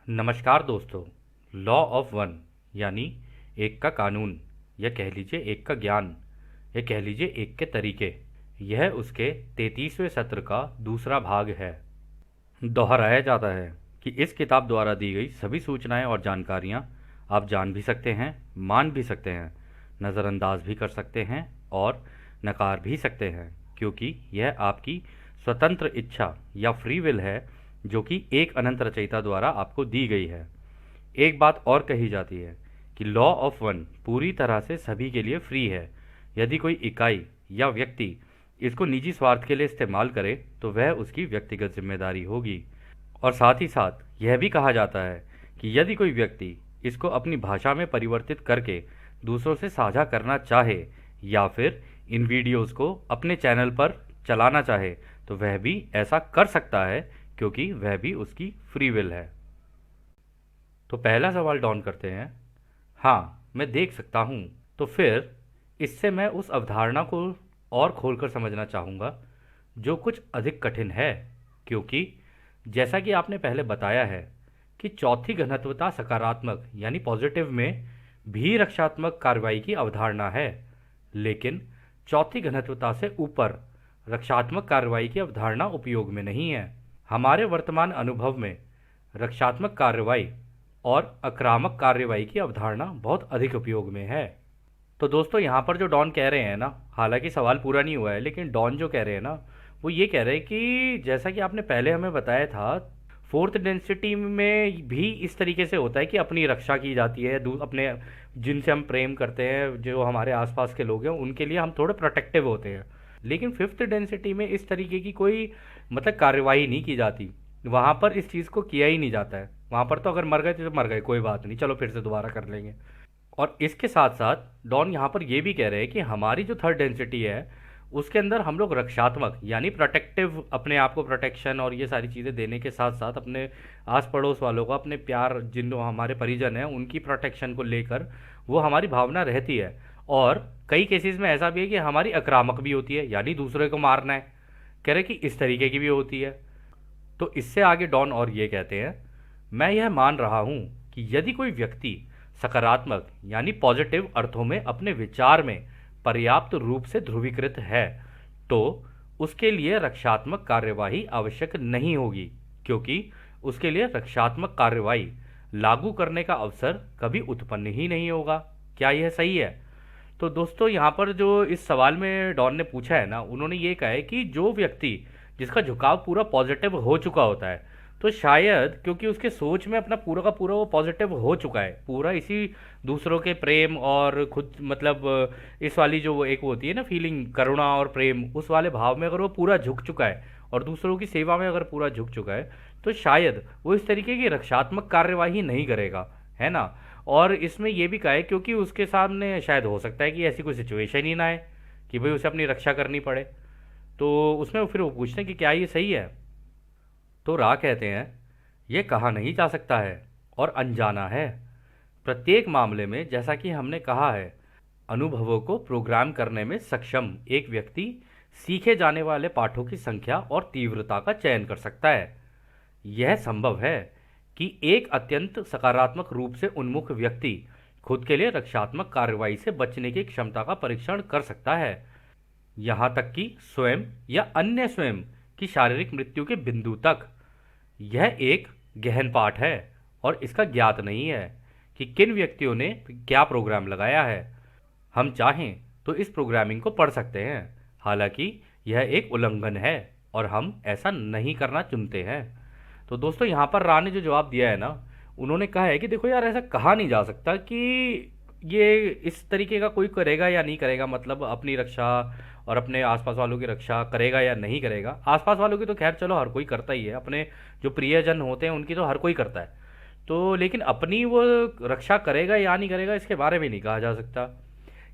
नमस्कार दोस्तों। Law of one यानी एक का कानून, या कह लीजिए एक का ज्ञान, या कह लीजिए एक के तरीके, यह उसके 33वें सत्र का दूसरा भाग है। दोहराया जाता है कि इस किताब द्वारा दी गई सभी सूचनाएं और जानकारियां आप जान भी सकते हैं, मान भी सकते हैं, नज़रअंदाज भी कर सकते हैं और नकार भी सकते हैं, क्योंकि यह आपकी स्वतंत्र इच्छा या फ्री विल है, जो कि एक अनंत रचयिता द्वारा आपको दी गई है। एक बात और कही जाती है कि लॉ ऑफ वन पूरी तरह से सभी के लिए फ्री है। यदि कोई इकाई या व्यक्ति इसको निजी स्वार्थ के लिए इस्तेमाल करे तो वह उसकी व्यक्तिगत जिम्मेदारी होगी। और साथ ही साथ यह भी कहा जाता है कि यदि कोई व्यक्ति इसको अपनी भाषा में परिवर्तित करके दूसरों से साझा करना चाहे या फिर इन वीडियोस को अपने चैनल पर चलाना चाहे तो वह भी ऐसा कर सकता है, क्योंकि वह भी उसकी फ्री विल है। तो पहला सवाल डॉन करते हैं, हाँ मैं देख सकता हूँ। तो फिर इससे मैं उस अवधारणा को और खोलकर समझना चाहूँगा जो कुछ अधिक कठिन है, क्योंकि जैसा कि आपने पहले बताया है कि चौथी घनत्वता सकारात्मक यानी पॉजिटिव में भी रक्षात्मक कार्रवाई की अवधारणा है, लेकिन चौथी घनत्वता से ऊपर रक्षात्मक कार्रवाई की अवधारणा उपयोग में नहीं है। हमारे वर्तमान अनुभव में रक्षात्मक कार्रवाई और आक्रामक कार्रवाई की अवधारणा बहुत अधिक उपयोग में है। तो दोस्तों यहाँ पर जो डॉन कह रहे हैं ना, हालांकि सवाल पूरा नहीं हुआ है, लेकिन डॉन जो कह रहे हैं ना, वो ये कह रहे हैं कि जैसा कि आपने पहले हमें बताया था, फोर्थ डेंसिटी में भी इस तरीके से होता है कि अपनी रक्षा की जाती है, अपने जिनसे हम प्रेम करते हैं, जो हमारे आसपास के लोग हैं, उनके लिए हम थोड़े प्रोटेक्टिव होते हैं। लेकिन फिफ्थ डेंसिटी में इस तरीके की कोई मतलब कार्यवाही नहीं की जाती, वहाँ पर इस चीज़ को किया ही नहीं जाता है। वहाँ पर तो अगर मर गए तो मर गए, कोई बात नहीं, चलो फिर से दोबारा कर लेंगे। और इसके साथ साथ डॉन यहाँ पर ये भी कह रहे हैं कि हमारी जो थर्ड डेंसिटी है उसके अंदर हम लोग रक्षात्मक यानी प्रोटेक्टिव, अपने आप को प्रोटेक्शन और ये सारी चीज़ें देने के साथ साथ अपने आस पड़ोस वालों को, अपने प्यार जिन हमारे परिजन हैं उनकी प्रोटेक्शन को लेकर वो हमारी भावना रहती है। और कई केसेस में ऐसा भी है कि हमारी आक्रामक भी होती है, यानी दूसरे को मारना है, कह रहे कि इस तरीके की भी होती है। तो इससे आगे डॉन और ये कहते हैं, मैं यह मान रहा हूं कि यदि कोई व्यक्ति सकारात्मक यानी पॉजिटिव अर्थों में अपने विचार में पर्याप्त रूप से ध्रुवीकृत है तो उसके लिए रक्षात्मक कार्यवाही आवश्यक नहीं होगी, क्योंकि उसके लिए रक्षात्मक कार्यवाही लागू करने का अवसर कभी उत्पन्न ही नहीं होगा। क्या यह सही है? तो दोस्तों यहाँ पर जो इस सवाल में डॉन ने पूछा है ना, उन्होंने ये कहा है कि जो व्यक्ति जिसका झुकाव पूरा पॉजिटिव हो चुका होता है, तो शायद क्योंकि उसके सोच में अपना पूरा का पूरा वो पॉजिटिव हो चुका है, पूरा इसी दूसरों के प्रेम और खुद मतलब इस वाली जो वो एक होती है ना फीलिंग, करुणा और प्रेम, उस वाले भाव में अगर वो पूरा झुक चुका है और दूसरों की सेवा में अगर पूरा झुक चुका है, तो शायद वो इस तरीके की रक्षात्मक कार्यवाही नहीं करेगा, है ना। और इसमें यह भी कहा है क्योंकि उसके सामने शायद हो सकता है कि ऐसी कोई सिचुएशन ही ना आए कि भाई उसे अपनी रक्षा करनी पड़े। तो उसमें फिर वो पूछते हैं कि क्या ये सही है? तो रा कहते हैं, ये कहा नहीं जा सकता है और अनजाना है। प्रत्येक मामले में जैसा कि हमने कहा है, अनुभवों को प्रोग्राम करने में सक्षम एक व्यक्ति सीखे जाने वाले पाठों की संख्या और तीव्रता का चयन कर सकता है। यह संभव है कि एक अत्यंत सकारात्मक रूप से उन्मुख व्यक्ति खुद के लिए रक्षात्मक कार्रवाई से बचने की क्षमता का परीक्षण कर सकता है, यहाँ तक कि स्वयं या अन्य स्वयं की शारीरिक मृत्यु के बिंदु तक। यह एक गहन पाठ है और इसका ज्ञात नहीं है कि किन व्यक्तियों ने क्या प्रोग्राम लगाया है। हम चाहें तो इस प्रोग्रामिंग को पढ़ सकते हैं, हालांकि यह एक उल्लंघन है और हम ऐसा नहीं करना चुनते हैं। तो दोस्तों यहाँ पर रा ने जो जवाब दिया है ना, उन्होंने कहा है कि देखो यार, ऐसा कहा नहीं जा सकता कि ये इस तरीके का कोई करेगा या नहीं करेगा, मतलब अपनी रक्षा और अपने आसपास वालों की रक्षा करेगा या नहीं करेगा। आसपास वालों की तो खैर चलो हर कोई करता ही है, अपने जो प्रियजन होते हैं उनकी तो हर कोई करता है, तो लेकिन अपनी वो रक्षा करेगा या नहीं करेगा इसके बारे में नहीं कहा जा सकता।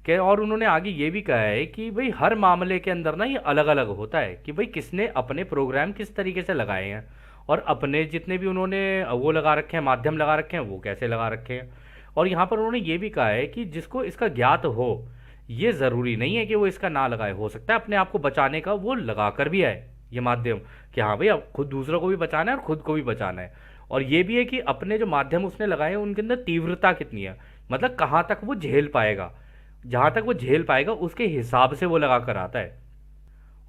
कि और उन्होंने आगे ये भी कहा है कि भाई हर मामले के अंदर ना ये अलग अलग होता है कि भाई किसने अपने प्रोग्राम किस तरीके से लगाए हैं और अपने जितने भी उन्होंने वो लगा रखे हैं, माध्यम लगा रखे हैं, वो कैसे लगा रखे हैं। और यहाँ पर उन्होंने ये भी कहा है कि जिसको इसका ज्ञात हो, ये ज़रूरी नहीं है कि वो इसका ना लगाए, हो सकता है अपने आप को बचाने का वो लगा कर भी आए, ये माध्यम, कि हाँ भाई अब खुद दूसरों को भी बचाना है और खुद को भी बचाना है। और ये भी है कि अपने जो माध्यम उसने लगाए हैं उनके अंदर तीव्रता कितनी है, मतलब कहाँ तक वो झेल पाएगा, जहाँ तक वो झेल पाएगा उसके हिसाब से वो लगा कर आता है।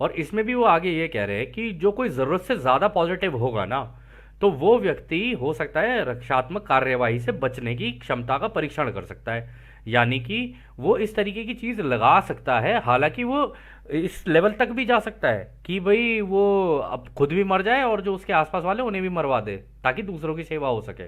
और इसमें भी वो आगे ये कह रहे हैं कि जो कोई ज़रूरत से ज़्यादा पॉजिटिव होगा ना, तो वो व्यक्ति हो सकता है रक्षात्मक कार्यवाही से बचने की क्षमता का परीक्षण कर सकता है। यानी कि वो इस तरीके की चीज़ लगा सकता है, हालांकि वो इस लेवल तक भी जा सकता है कि भाई वो अब खुद भी मर जाए और जो उसके आसपास वाले उन्हें भी मरवा दे ताकि दूसरों की सेवा हो सके।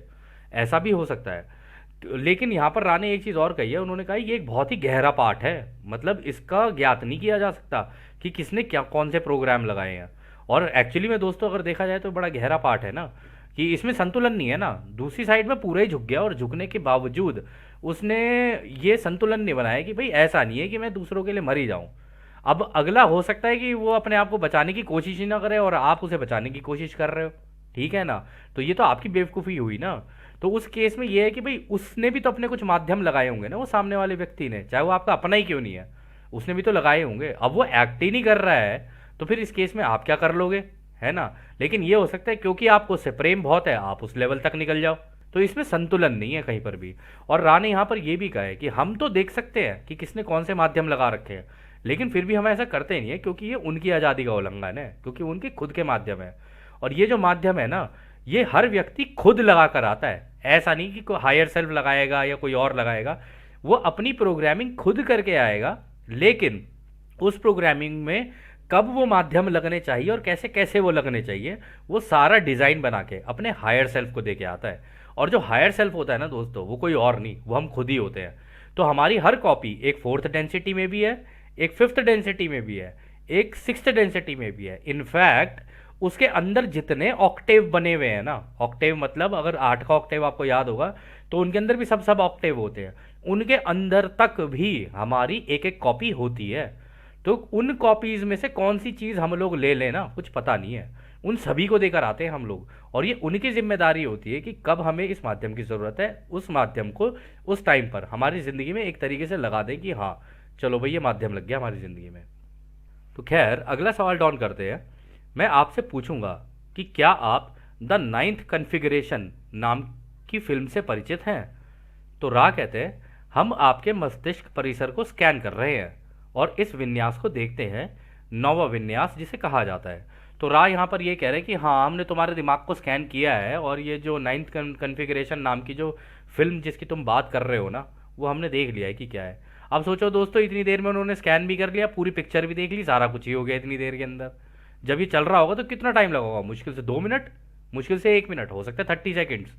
ऐसा भी हो सकता है। लेकिन यहाँ पर राणे एक चीज़ और कही है, उन्होंने कहा ये एक बहुत ही गहरा पाठ है, मतलब इसका ज्ञात नहीं किया जा सकता कि किसने क्या कौन से प्रोग्राम लगाए हैं। और एक्चुअली में दोस्तों अगर देखा जाए तो बड़ा गहरा पाठ है ना, कि इसमें संतुलन नहीं है ना, दूसरी साइड में पूरा ही झुक गया और झुकने के बावजूद उसने ये संतुलन नहीं बनाया कि भाई ऐसा नहीं है कि मैं दूसरों के लिए मर ही जाऊं। अब अगला हो सकता है कि वो अपने आप को बचाने की कोशिश ही ना करे और आप उसे बचाने की कोशिश कर रहे हो, ठीक है ना, तो ये तो आपकी बेवकूफ़ी हुई ना। तो उस केस में ये है कि भाई उसने भी तो अपने कुछ माध्यम लगाए होंगे ना, वो सामने वाले व्यक्ति ने, चाहे वो आपका अपना ही क्यों नहीं है, उसने भी तो लगाए होंगे। अब वो एक्ट ही नहीं कर रहा है तो फिर इस केस में आप क्या कर लोगे, है ना। लेकिन ये हो सकता है क्योंकि आपको उससे प्रेम बहुत है आप उस लेवल तक निकल जाओ, तो इसमें संतुलन नहीं है कहीं पर भी। और रा ने यहाँ पर ये भी कहा है कि हम तो देख सकते हैं कि किसने कौन से माध्यम लगा रखे हैं, लेकिन फिर भी हम ऐसा करते नहीं है क्योंकि ये उनकी आज़ादी का उल्लंघन है, क्योंकि उनके खुद के माध्यम है। और ये जो माध्यम है ना, ये हर व्यक्ति खुद लगा कर आता है, ऐसा नहीं कि कोई हायर सेल्फ लगाएगा या कोई और लगाएगा। वो अपनी प्रोग्रामिंग खुद करके आएगा, लेकिन उस प्रोग्रामिंग में कब वो माध्यम लगने चाहिए और कैसे कैसे वो लगने चाहिए, वो सारा डिज़ाइन बना के अपने हायर सेल्फ को दे के आता है। और जो हायर सेल्फ होता है ना दोस्तों, वो कोई और नहीं, वो हम खुद ही होते हैं। तो हमारी हर कॉपी एक फोर्थ डेंसिटी में भी है, एक फिफ्थ डेंसिटी में भी है, एक सिक्स्थ डेंसिटी में भी है। इनफैक्ट उसके अंदर जितने ऑक्टेव बने हुए हैं ना, ऑक्टेव मतलब अगर 8 का ऑक्टेव आपको याद होगा तो उनके अंदर भी सब सब ऑक्टेव होते हैं, उनके अंदर तक भी हमारी एक एक कॉपी होती है। तो उन कॉपीज में से कौन सी चीज़ हम लोग ले लें ना, कुछ पता नहीं है, उन सभी को देकर आते हैं हम लोग। और ये उनकी जिम्मेदारी होती है कि कब हमें इस माध्यम की ज़रूरत है, उस माध्यम को उस टाइम पर हमारी ज़िंदगी में एक तरीके से लगा दें कि हाँ चलो भाई ये माध्यम लग गया हमारी ज़िंदगी में। तो खैर अगला सवाल डॉन करते हैं। मैं आपसे पूछूंगा कि क्या आप द नाइन्थ कन्फिगरेशन नाम की फिल्म से परिचित हैं। तो रा कहते हैं हम आपके मस्तिष्क परिसर को स्कैन कर रहे हैं और इस विन्यास को देखते हैं, नौवा विन्यास जिसे कहा जाता है। तो रा यहाँ पर ये कह रहे हैं कि हाँ हमने तुम्हारे दिमाग को स्कैन किया है और ये जो नाइन्थ कन्फिगरेशन नाम की जो फिल्म जिसकी तुम बात कर रहे हो ना, वो हमने देख लिया है कि क्या है। अब सोचो दोस्तों, इतनी देर में उन्होंने स्कैन भी कर लिया, पूरी पिक्चर भी देख ली, सारा कुछ ही हो गया इतनी देर के अंदर। जब ये चल रहा होगा तो कितना टाइम लगा होगा, मुश्किल से 2 मिनट, मुश्किल से 1 मिनट, हो सकता है 30 सेकेंड्स।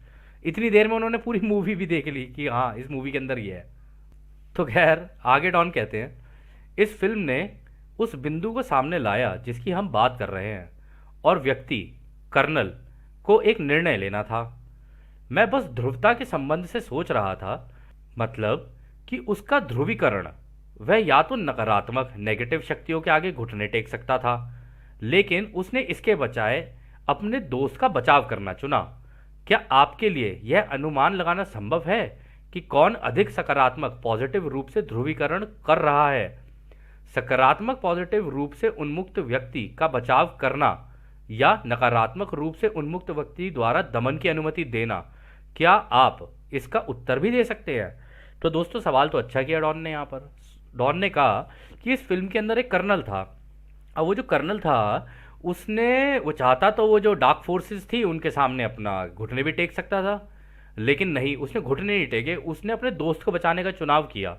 इतनी देर में उन्होंने पूरी मूवी भी देख ली कि हाँ इस मूवी के अंदर ये है। तो खैर आगे डॉन कहते हैं इस फिल्म ने उस बिंदु को सामने लाया जिसकी हम बात कर रहे हैं, और व्यक्ति कर्नल को एक निर्णय लेना था। मैं बस ध्रुवता के संबंध से सोच रहा था, मतलब कि उसका ध्रुवीकरण, वह या तो नकारात्मक नेगेटिव शक्तियों के आगे घुटने टेक सकता था, लेकिन उसने इसके बजाय अपने दोस्त का बचाव करना चुना। क्या आपके लिए यह अनुमान लगाना संभव है कि कौन अधिक सकारात्मक पॉजिटिव रूप से ध्रुवीकरण कर रहा है। सकारात्मक पॉजिटिव रूप से उन्मुक्त व्यक्ति का बचाव करना या नकारात्मक रूप से उन्मुक्त व्यक्ति द्वारा दमन की अनुमति देना। क्या आप इसका उत्तर भी दे सकते हैं। तो दोस्तों सवाल तो अच्छा किया डॉन ने। यहाँ पर डॉन ने कहा कि इस फिल्म के अंदर एक कर्नल था। अब वो जो कर्नल था उसने, वो चाहता तो वो जो डार्क फोर्सेस थी उनके सामने अपना घुटने भी टेक सकता था, लेकिन नहीं, उसने घुटने नहीं टेके, उसने अपने दोस्त को बचाने का चुनाव किया।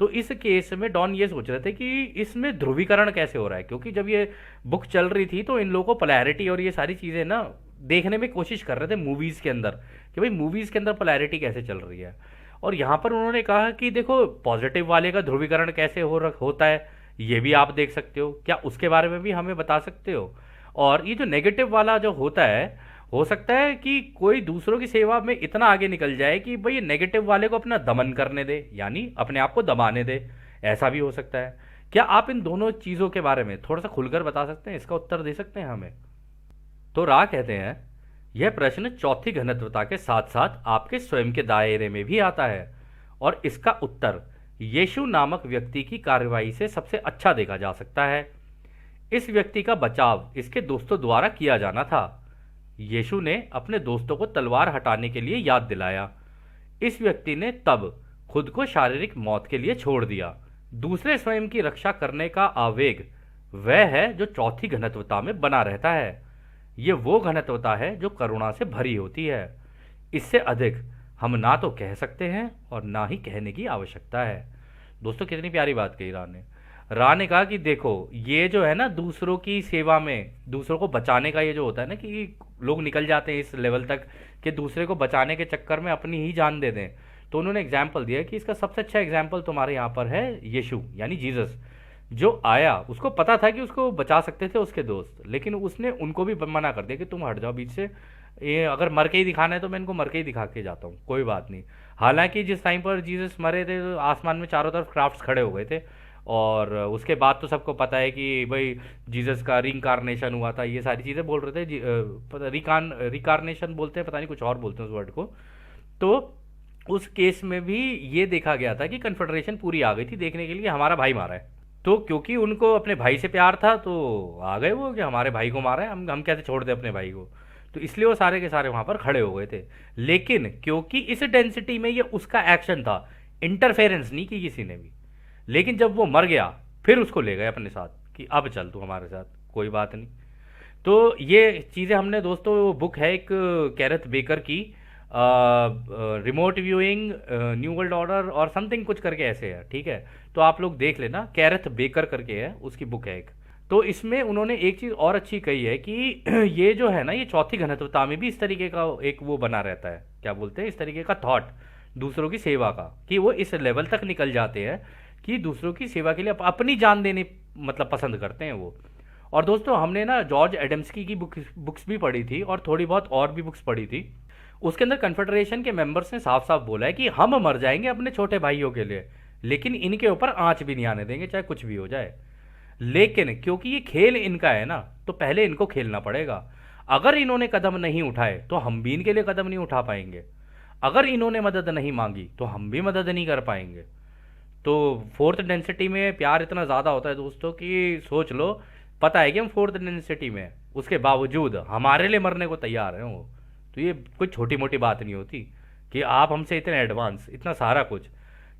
तो इस केस में डॉन ये सोच रहे थे कि इसमें ध्रुवीकरण कैसे हो रहा है, क्योंकि जब ये बुक चल रही थी तो इन लोगों को पोलैरिटी और ये सारी चीज़ें ना देखने में कोशिश कर रहे थे मूवीज़ के अंदर, कि भाई मूवीज़ के अंदर पोलैरिटी कैसे चल रही है। और यहाँ पर उन्होंने कहा कि देखो पॉजिटिव वाले का ध्रुवीकरण कैसे होता है ये भी आप देख सकते हो, क्या उसके बारे में भी हमें बता सकते हो। और ये जो नेगेटिव वाला जो होता है, हो सकता है कि कोई दूसरों की सेवा में इतना आगे निकल जाए कि भाई नेगेटिव वाले को अपना दमन करने दे, यानी अपने आप को दबाने दे, ऐसा भी हो सकता है। क्या आप इन दोनों चीज़ों के बारे में थोड़ा सा खुलकर बता सकते हैं, इसका उत्तर दे सकते हैं हमें। तो रा कहते हैं यह प्रश्न चौथी घनत्वता के साथ साथ आपके स्वयं के दायरे में भी आता है, और इसका उत्तर यीशु नामक व्यक्ति की कार्रवाई से सबसे अच्छा देखा जा सकता है। इस व्यक्ति का बचाव इसके दोस्तों द्वारा किया जाना था। यीशु ने अपने दोस्तों को तलवार हटाने के लिए याद दिलाया। इस व्यक्ति ने तब खुद को शारीरिक मौत के लिए छोड़ दिया। दूसरे स्वयं की रक्षा करने का आवेग वह है जो चौथी घनत्वता में बना रहता है। ये वो घनत्वता है जो करुणा से भरी होती है। इससे अधिक हम ना तो कह सकते हैं और ना ही कहने की आवश्यकता है। दोस्तों कितनी प्यारी बात कही रा ने कहा कि देखो ये जो है ना दूसरों की सेवा में दूसरों को बचाने का ये जो होता है ना कि लोग निकल जाते हैं इस लेवल तक कि दूसरे को बचाने के चक्कर में अपनी ही जान दे दें। तो उन्होंने एग्जाम्पल दिया कि इसका सबसे अच्छा एग्जाम्पल तुम्हारे यहाँ पर है यीशु यानी जीसस, जो आया। उसको पता था कि उसको बचा सकते थे उसके दोस्त, लेकिन उसने उनको भी मना कर दिया कि तुम हट जाओ बीच से, ये अगर मर के ही दिखाना है तो मैं इनको मर के ही दिखा के जाता हूँ, कोई बात नहीं। हालांकि जिस टाइम पर जीसस मरे थे तो आसमान में चारों तरफ क्राफ्ट्स खड़े हो गए थे, और उसके बाद तो सबको पता है कि भाई जीसस का रिंकारनेशन हुआ था, ये सारी चीज़ें बोल रहे थे। रिकारनेशन बोलते हैं, पता नहीं कुछ और बोलते हैं उस वर्ड को। तो उस केस में भी ये देखा गया था कि कन्फेडरेशन पूरी आ गई थी देखने के लिए हमारा भाई मारा है। तो क्योंकि उनको अपने भाई से प्यार था तो आ गए वो कि हमारे भाई को मारा है, हम कैसे छोड़ दें अपने भाई को। तो इसलिए वो सारे के सारे वहां पर खड़े हो गए थे। लेकिन क्योंकि इस डेंसिटी में ये उसका एक्शन था, इंटरफेरेंस नहीं की किसी ने भी। लेकिन जब वो मर गया फिर उसको ले गए अपने साथ कि अब चल तू हमारे साथ, कोई बात नहीं। तो ये चीज़ें हमने दोस्तों, वो बुक है एक कैरेथ बेकर की, remote viewing new world order और समथिंग कुछ करके ऐसे है, ठीक है। तो आप लोग देख लेना, कैरेथ बेकर करके है, उसकी बुक है एक। तो इसमें उन्होंने एक चीज़ और अच्छी कही है कि ये जो है ना ये चौथी घनत्वता में भी इस तरीके का एक वो बना रहता है, क्या बोलते हैं, इस तरीके का थॉट दूसरों की सेवा का, कि वो इस लेवल तक निकल जाते हैं कि दूसरों की सेवा के लिए अपनी जान देने मतलब पसंद करते हैं वो। और दोस्तों हमने ना जॉर्ज एडम्सकी की बुक्स भी पढ़ी थी और थोड़ी बहुत और भी बुक्स पढ़ी थी। उसके अंदर कन्फेडरेशन के मेंबर्स ने साफ साफ बोला है कि हम मर जाएंगे अपने छोटे भाइयों के लिए, लेकिन इनके ऊपर आंच भी नहीं आने देंगे चाहे कुछ भी हो जाए। लेकिन क्योंकि ये खेल इनका है ना, तो पहले इनको खेलना पड़ेगा। अगर इन्होंने कदम नहीं उठाए तो हम भी इनके लिए कदम नहीं उठा पाएंगे। अगर इन्होंने मदद नहीं मांगी तो हम भी मदद नहीं कर पाएंगे। तो फोर्थ डेंसिटी में प्यार इतना ज़्यादा होता है दोस्तों कि सोच लो, पता है कि हम फोर्थ डेंसिटी में, उसके बावजूद हमारे लिए मरने को तैयार हैं वो। तो ये कोई छोटी मोटी बात नहीं होती कि आप हमसे इतने एडवांस, इतना सारा कुछ,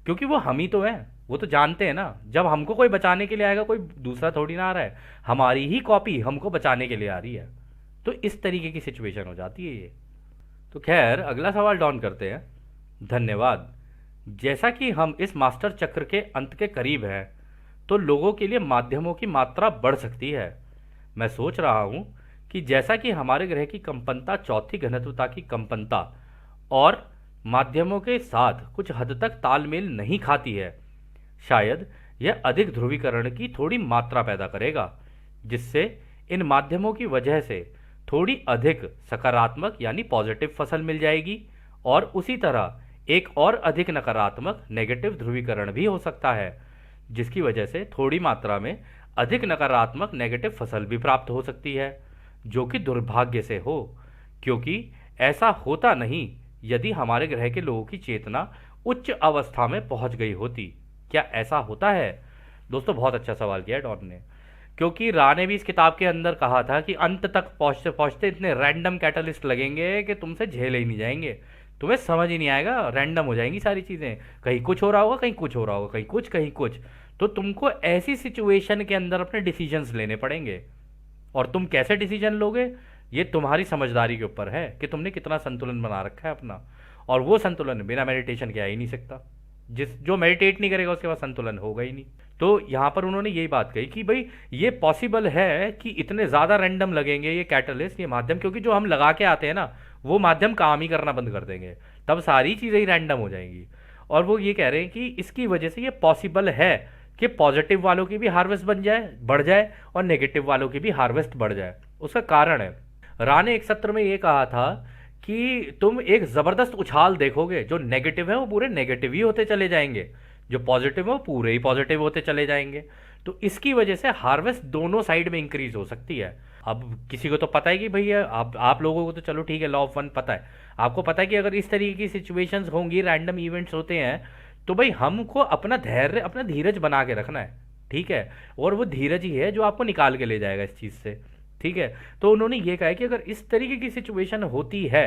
क्योंकि वो हम ही तो हैं। वो तो जानते हैं ना, जब हमको कोई बचाने के लिए आएगा कोई दूसरा थोड़ी ना आ रहा है, हमारी ही कॉपी हमको बचाने के लिए आ रही है। तो इस तरीके की सिचुएशन हो जाती है ये। तो खैर अगला सवाल डॉन करते हैं। धन्यवाद। जैसा कि हम इस मास्टर चक्र के अंत के करीब हैं, तो लोगों के लिए माध्यमों की मात्रा बढ़ सकती है। मैं सोच रहा हूं कि जैसा कि हमारे ग्रह की कंपनता चौथी घनत्वता की कंपनता और माध्यमों के साथ कुछ हद तक तालमेल नहीं खाती है, शायद यह अधिक ध्रुवीकरण की थोड़ी मात्रा पैदा करेगा, जिससे इन माध्यमों की वजह से थोड़ी अधिक सकारात्मक यानी पॉजिटिव फसल मिल जाएगी, और उसी तरह एक और अधिक नकारात्मक नेगेटिव ध्रुवीकरण भी हो सकता है, जिसकी वजह से थोड़ी मात्रा में अधिक नकारात्मक नेगेटिव फसल भी प्राप्त हो सकती है, जो कि दुर्भाग्य से हो, क्योंकि ऐसा होता नहीं यदि हमारे ग्रह के लोगों की चेतना उच्च अवस्था में पहुंच गई होती। क्या ऐसा होता है? दोस्तों बहुत अच्छा सवाल किया डॉन ने, क्योंकि रा ने भी इस किताब के अंदर कहा था कि अंत तक पहुंचते पहुंचते इतने रैंडम कैटलिस्ट लगेंगे कि तुमसे झेले ही नहीं जाएंगे, तुम्हें समझ ही नहीं आएगा, रैंडम हो जाएंगी सारी चीज़ें, कहीं कुछ हो रहा होगा, कहीं कुछ हो रहा होगा, कहीं कुछ कहीं कुछ। तो तुमको ऐसी सिचुएशन के अंदर अपने डिसीजंस लेने पड़ेंगे, और तुम कैसे डिसीजन लोगे ये तुम्हारी समझदारी के ऊपर है कि तुमने कितना संतुलन बना रखा है अपना। और वो संतुलन बिना मेडिटेशन के आ ही नहीं सकता। जो मेडिटेट नहीं करेगा उसके पास संतुलन होगा ही नहीं। तो यहाँ पर उन्होंने यही बात कही कि भाई ये पॉसिबल है कि इतने ज़्यादा रैंडम लगेंगे ये कैटलिस्ट, ये माध्यम, क्योंकि जो हम लगा के आते हैं ना वो माध्यम काम ही करना बंद कर देंगे, तब सारी चीज़ें ही रैंडम हो जाएंगी। और वो ये कह रहे हैं कि इसकी वजह से ये पॉसिबल है कि पॉजिटिव वालों की भी हार्वेस्ट बन जाए, बढ़ जाए, और नेगेटिव वालों की भी हार्वेस्ट बढ़ जाए। उसका कारण है, रा ने एक सत्र में ये कहा था कि तुम एक ज़बरदस्त उछाल देखोगे, जो नेगेटिव है वो पूरे नेगेटिव ही होते चले जाएंगे, जो पॉजिटिव है वो पूरे ही पॉजिटिव होते चले जाएंगे। तो इसकी वजह से हार्वेस्ट दोनों साइड में इंक्रीज हो सकती है। अब किसी को तो पता है कि भैया आप लोगों को तो चलो ठीक है, लॉ ऑफ वन पता है, आपको पता है कि अगर इस तरीके की सिचुएशंस होंगी, रैंडम इवेंट्स होते हैं, तो भाई हमको अपना धैर्य, अपना धीरज बना के रखना है। ठीक है, और वो धीरज ही है जो आपको निकाल के ले जाएगा इस चीज़ से। ठीक है, तो उन्होंने ये कहा है कि अगर इस तरीके की सिचुएशन होती है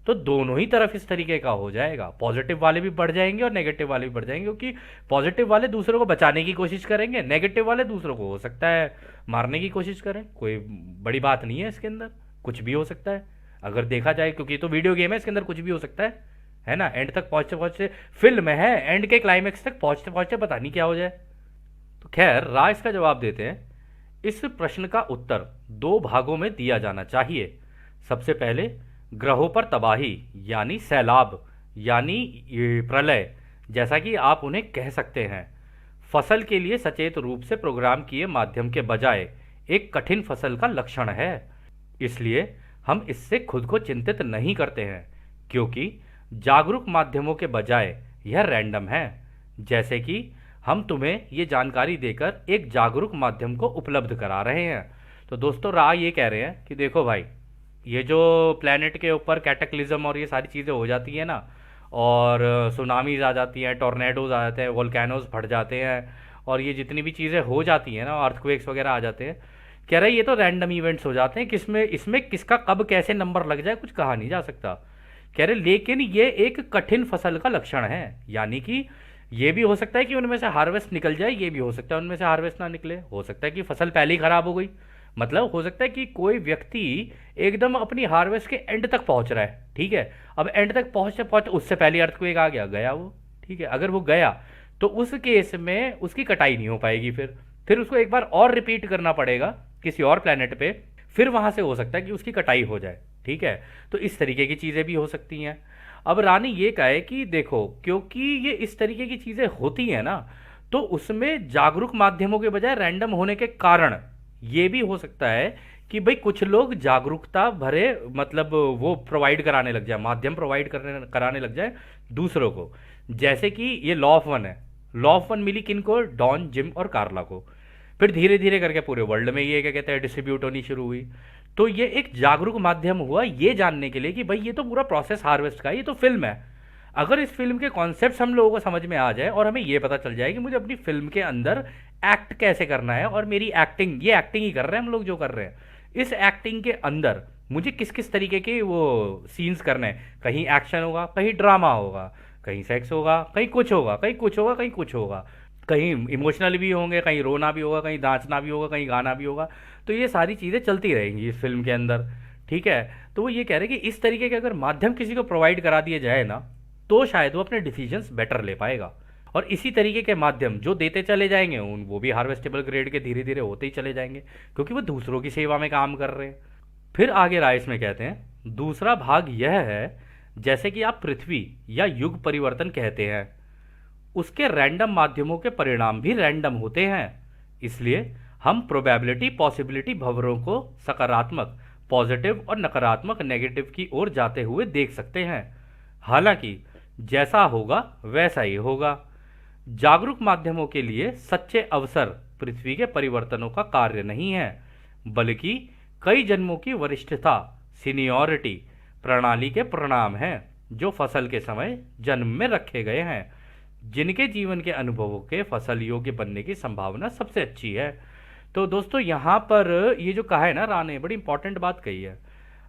तो दोनों ही तरफ इस तरीके का हो जाएगा, पॉजिटिव वाले भी बढ़ जाएंगे और नेगेटिव वाले भी बढ़ जाएंगे, क्योंकि पॉजिटिव वाले दूसरों को बचाने की कोशिश करेंगे, नेगेटिव वाले दूसरों को हो सकता है मारने की कोशिश करें। कोई बड़ी बात नहीं है इसके अंदर, कुछ भी हो सकता है अगर देखा जाए, क्योंकि ये तो वीडियो गेम है, इसके अंदर कुछ भी हो सकता है ना। एंड तक पहुंचते पहुंचते, फिल्म है, एंड के क्लाइमेक्स तक पहुंचते पहुंचते पता नहीं क्या हो जाए। तो खैर रा इसका जवाब देते हैं, इस प्रश्न का उत्तर दो भागों में दिया जाना चाहिए। सबसे पहले, ग्रहों पर तबाही यानी सैलाब यानी ये प्रलय, जैसा कि आप उन्हें कह सकते हैं, फसल के लिए सचेत रूप से प्रोग्राम किए माध्यम के बजाय एक कठिन फसल का लक्षण है। इसलिए हम इससे खुद को चिंतित नहीं करते हैं, क्योंकि जागरूक माध्यमों के बजाय यह रैंडम है। जैसे कि हम तुम्हें ये जानकारी देकर एक जागरूक माध्यम को उपलब्ध करा रहे हैं। तो दोस्तों रा ये कह रहे हैं कि देखो भाई, ये जो प्लेनेट के ऊपर कैटेक्लिज्म और ये सारी चीज़ें हो जाती हैं ना, और सुनामीज आ जाती हैं, टॉर्नेडोज आ जाते हैं, वोल्केनोज फट जाते हैं, और ये जितनी भी चीज़ें हो जाती हैं ना, अर्थक्वेक्स वगैरह आ जाते हैं, कह रहे ये तो रैंडम इवेंट्स हो जाते हैं, किसमें इसमें किसका कब कैसे नंबर लग जाए कुछ कहा नहीं जा सकता। कह रहे लेकिन ये एक कठिन फसल का लक्षण है, यानी कि ये भी हो सकता है कि उनमें से हार्वेस्ट निकल जाए, ये भी हो सकता है उनमें से हार्वेस्ट ना निकले, हो सकता है कि फसल पहले ही खराब हो गई, मतलब हो सकता है कि कोई व्यक्ति एकदम अपनी हार्वेस्ट के एंड तक पहुंच रहा है, ठीक है, अब एंड तक पहुंचते पहुंचते उससे पहले अर्थक्वेक आ गया, गया वो, ठीक है, अगर वो गया तो उस केस में उसकी कटाई नहीं हो पाएगी, फिर उसको एक बार और रिपीट करना पड़ेगा किसी और प्लेनेट पे, फिर वहां से हो सकता है कि उसकी कटाई हो जाए, ठीक है। तो इस तरीके की चीज़ें भी हो सकती हैं। अब रानी ये कहे कि देखो, क्योंकि ये इस तरीके की चीज़ें होती हैं ना, तो उसमें जागरूक माध्यमों के बजाय रैंडम होने के कारण ये भी हो सकता है कि भाई कुछ लोग जागरूकता भरे मतलब वो प्रोवाइड कराने लग जाए, माध्यम प्रोवाइड कराने लग जाए दूसरों को। जैसे कि ये लॉ ऑफ वन है, लॉ ऑफ वन मिली किन को, डॉन, जिम और कार्ला को, फिर धीरे धीरे करके पूरे वर्ल्ड में ये क्या कहते हैं डिस्ट्रीब्यूट होनी शुरू हुई। तो ये एक जागरूक माध्यम हुआ ये जानने के लिए कि भाई ये तो पूरा प्रोसेस हार्वेस्ट का है, ये तो फिल्म है। अगर इस फिल्म के कॉन्सेप्ट हम लोगों को समझ में आ जाए और हमें ये पता चल जाए कि मुझे अपनी फिल्म के अंदर एक्ट कैसे करना है, और मेरी एक्टिंग, ये एक्टिंग ही कर रहे हैं हम लोग जो कर रहे हैं, इस एक्टिंग के अंदर मुझे किस किस तरीके के वो सीन्स करने हैं, कहीं एक्शन होगा, कहीं ड्रामा होगा, कहीं सेक्स होगा, कहीं कुछ होगा, कहीं कुछ होगा, कहीं कुछ होगा, कहीं इमोशनल भी होंगे, कहीं रोना भी होगा, कहीं नाचना भी होगा, कहीं गाना भी होगा। तो ये सारी चीज़ें चलती रहेंगी इस फिल्म के अंदर, ठीक है। तो वो ये कह रहे हैं कि इस तरीके के अगर माध्यम किसी को प्रोवाइड करा दिए जाए ना, तो शायद वो अपने डिसीजंस बेटर ले पाएगा। और इसी तरीके के माध्यम जो देते चले जाएंगे उन वो भी हार्वेस्टेबल ग्रेड के धीरे धीरे होते ही चले जाएंगे, क्योंकि वो दूसरों की सेवा में काम कर रहे हैं। फिर आगे राइस में कहते हैं, दूसरा भाग यह है, जैसे कि आप पृथ्वी या युग परिवर्तन कहते हैं, उसके रैंडम माध्यमों के परिणाम भी रैंडम होते हैं। इसलिए हम प्रोबेबिलिटी पॉसिबिलिटी भंवरों को सकारात्मक पॉजिटिव और नकारात्मक नेगेटिव की ओर जाते हुए देख सकते हैं। हालांकि जैसा होगा वैसा ही होगा। जागरूक माध्यमों के लिए सच्चे अवसर पृथ्वी के परिवर्तनों का कार्य नहीं है, बल्कि कई जन्मों की वरिष्ठता सीनियरिटी प्रणाली के परिणाम हैं, जो फसल के समय जन्म में रखे गए हैं, जिनके जीवन के अनुभवों के फसल योग्य बनने की संभावना सबसे अच्छी है। तो दोस्तों यहाँ पर ये जो कहा है ना रा ने, बड़ी इंपॉर्टेंट बात कही है।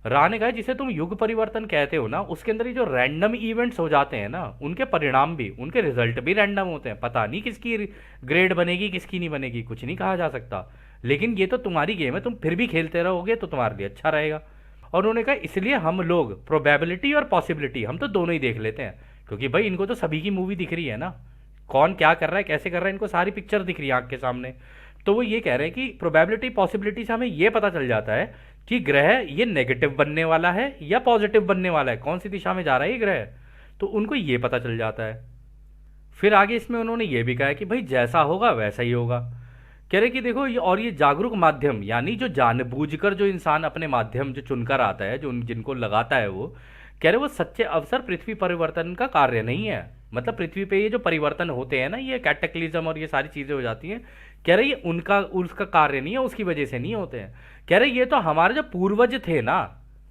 रा ने कहा जिसे तुम युग परिवर्तन कहते हो ना, उसके अंदर ये जो रैंडम इवेंट्स हो जाते हैं ना, उनके परिणाम भी, उनके रिजल्ट भी रैंडम होते हैं। पता नहीं किसकी ग्रेड बनेगी किसकी नहीं बनेगी, कुछ नहीं कहा जा सकता, लेकिन ये तो तुम्हारी गेम है, तुम फिर भी खेलते रहोगे तो तुम्हारे लिए अच्छा रहेगा। और उन्होंने कहा इसलिए हम लोग प्रोबेबिलिटी और पॉसिबिलिटी हम तो दोनों ही देख लेते हैं, क्योंकि भाई इनको तो सभी की मूवी दिख रही है ना, कौन क्या कर रहा है कैसे कर रहा है, इनको सारी पिक्चर दिख रही है आंख के सामने। तो वो ये कह रहे हैं कि प्रोबेबिलिटी पॉसिबिलिटी से हमें ये पता चल जाता है कि ग्रह ये नेगेटिव बनने वाला है या पॉजिटिव बनने वाला है, कौन सी दिशा में जा रहा है ये ग्रह, तो उनको ये पता चल जाता है। फिर आगे इसमें उन्होंने ये भी कहा है कि भाई जैसा होगा वैसा ही होगा। कह रहे कि देखो ये, और ये जागरूक माध्यम यानी जो जानबूझकर जो इंसान अपने माध्यम जो चुनकर आता है, जो जिनको लगाता है, वो कह रहे वो सच्चे अवसर पृथ्वी परिवर्तन का कार्य नहीं है। मतलब पृथ्वी पे ये जो परिवर्तन होते हैं ना, ये कैटेक्लिज्म और ये सारी चीजें हो जाती हैं, कह रहे ये उनका उसका कार्य नहीं है, उसकी वजह से नहीं होते हैं। कह रहे ये तो हमारे जो पूर्वज थे ना,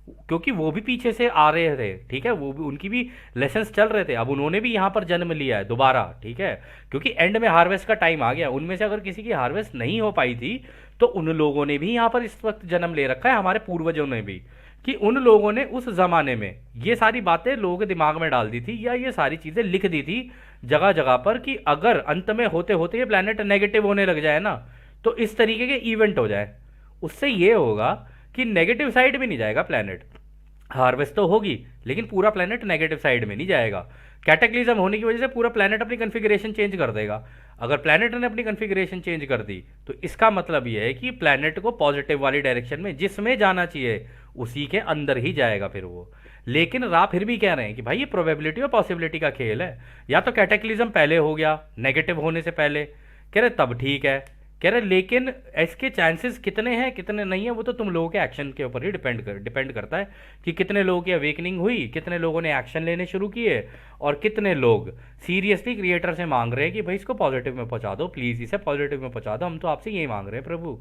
क्योंकि वो भी पीछे से आ रहे थे, ठीक है, वो भी उनकी भी लेसन्स चल रहे थे, अब उन्होंने भी यहाँ पर जन्म लिया है दोबारा, ठीक है, क्योंकि एंड में हार्वेस्ट का टाइम आ गया, उनमें से अगर किसी की हार्वेस्ट नहीं हो पाई थी तो उन लोगों ने भी यहाँ पर इस वक्त जन्म ले रखा है, हमारे पूर्वजों ने भी, कि उन लोगों ने उस जमाने में ये सारी बातें लोगों के दिमाग में डाल दी थी या ये सारी चीजें लिख दी थी जगह जगह पर, कि अगर अंत में होते होते ये प्लेनेट नेगेटिव होने लग जाए ना तो इस तरीके के इवेंट हो जाए, उससे ये होगा कि नेगेटिव साइड में नहीं जाएगा प्लेनेट, हार्वेस्ट तो होगी लेकिन पूरा प्लेनेट नेगेटिव साइड में नहीं जाएगा। कैटेक्लिज्म होने की वजह से पूरा प्लेनेट अपनी कन्फिग्रेशन चेंज कर देगा। अगर प्लेनेट ने अपनी कन्फिग्रेशन चेंज कर दी तो इसका मतलब यह है कि प्लेनेट को पॉजिटिव वाली डायरेक्शन में जिसमें जाना चाहिए उसी के अंदर ही जाएगा फिर वो। लेकिन रा फिर भी कह रहे हैं कि भाई ये प्रोबेबिलिटी और पॉसिबिलिटी का खेल है, या तो कैटेक्लिज्म पहले हो गया नेगेटिव होने से पहले, कह रहे तब ठीक है, कह रहे लेकिन इसके चांसेस कितने हैं कितने नहीं है वो तो तुम लोगों के एक्शन के ऊपर ही डिपेंड करता है कि कितने लोगों की अवेकनिंग हुई, कितने लोगों ने एक्शन लेने शुरू किए और कितने लोग सीरियसली क्रिएटर से मांग रहे हैं कि भाई इसको पॉजिटिव में पहुंचा दो, प्लीज़ इसे पॉजिटिव में पहुंचा दो, हम तो आपसे यही मांग रहे हैं प्रभु,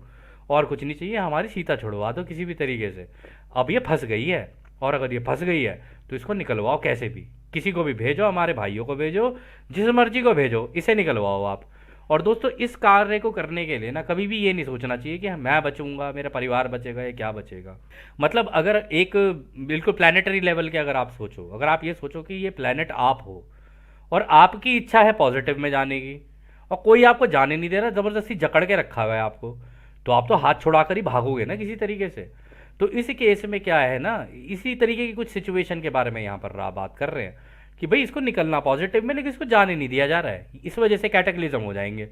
और कुछ नहीं चाहिए, हमारी सीता छुड़वा दो किसी भी तरीके से। अब ये फंस गई है, और अगर ये फंस गई है तो इसको निकलवाओ कैसे भी, किसी को भी भेजो, हमारे भाइयों को भेजो, जिस मर्जी को भेजो, इसे निकलवाओ आप। और दोस्तों इस कार्य को करने के लिए ना कभी भी ये नहीं सोचना चाहिए कि मैं बचूंगा, मेरा परिवार बचेगा या क्या बचेगा। मतलब अगर एक बिल्कुल प्लानिटरी लेवल के अगर आप सोचो, अगर आप ये सोचो कि ये प्लानट आप हो और आपकी इच्छा है पॉजिटिव में जाने की और कोई आपको जाने नहीं दे रहा, ज़बरदस्ती जकड़ के रखा हुआ है आपको, तो आप तो हाथ छुड़ा कर ही भागोगे ना किसी तरीके से। तो इस केस में क्या है ना, इसी तरीके की कुछ सिचुएशन के बारे में यहाँ पर बात कर रहे हैं कि भाई इसको निकलना पॉजिटिव में लेकिन इसको जाने नहीं दिया जा रहा है, इस वजह से कैटेक्लिज्म हो जाएंगे,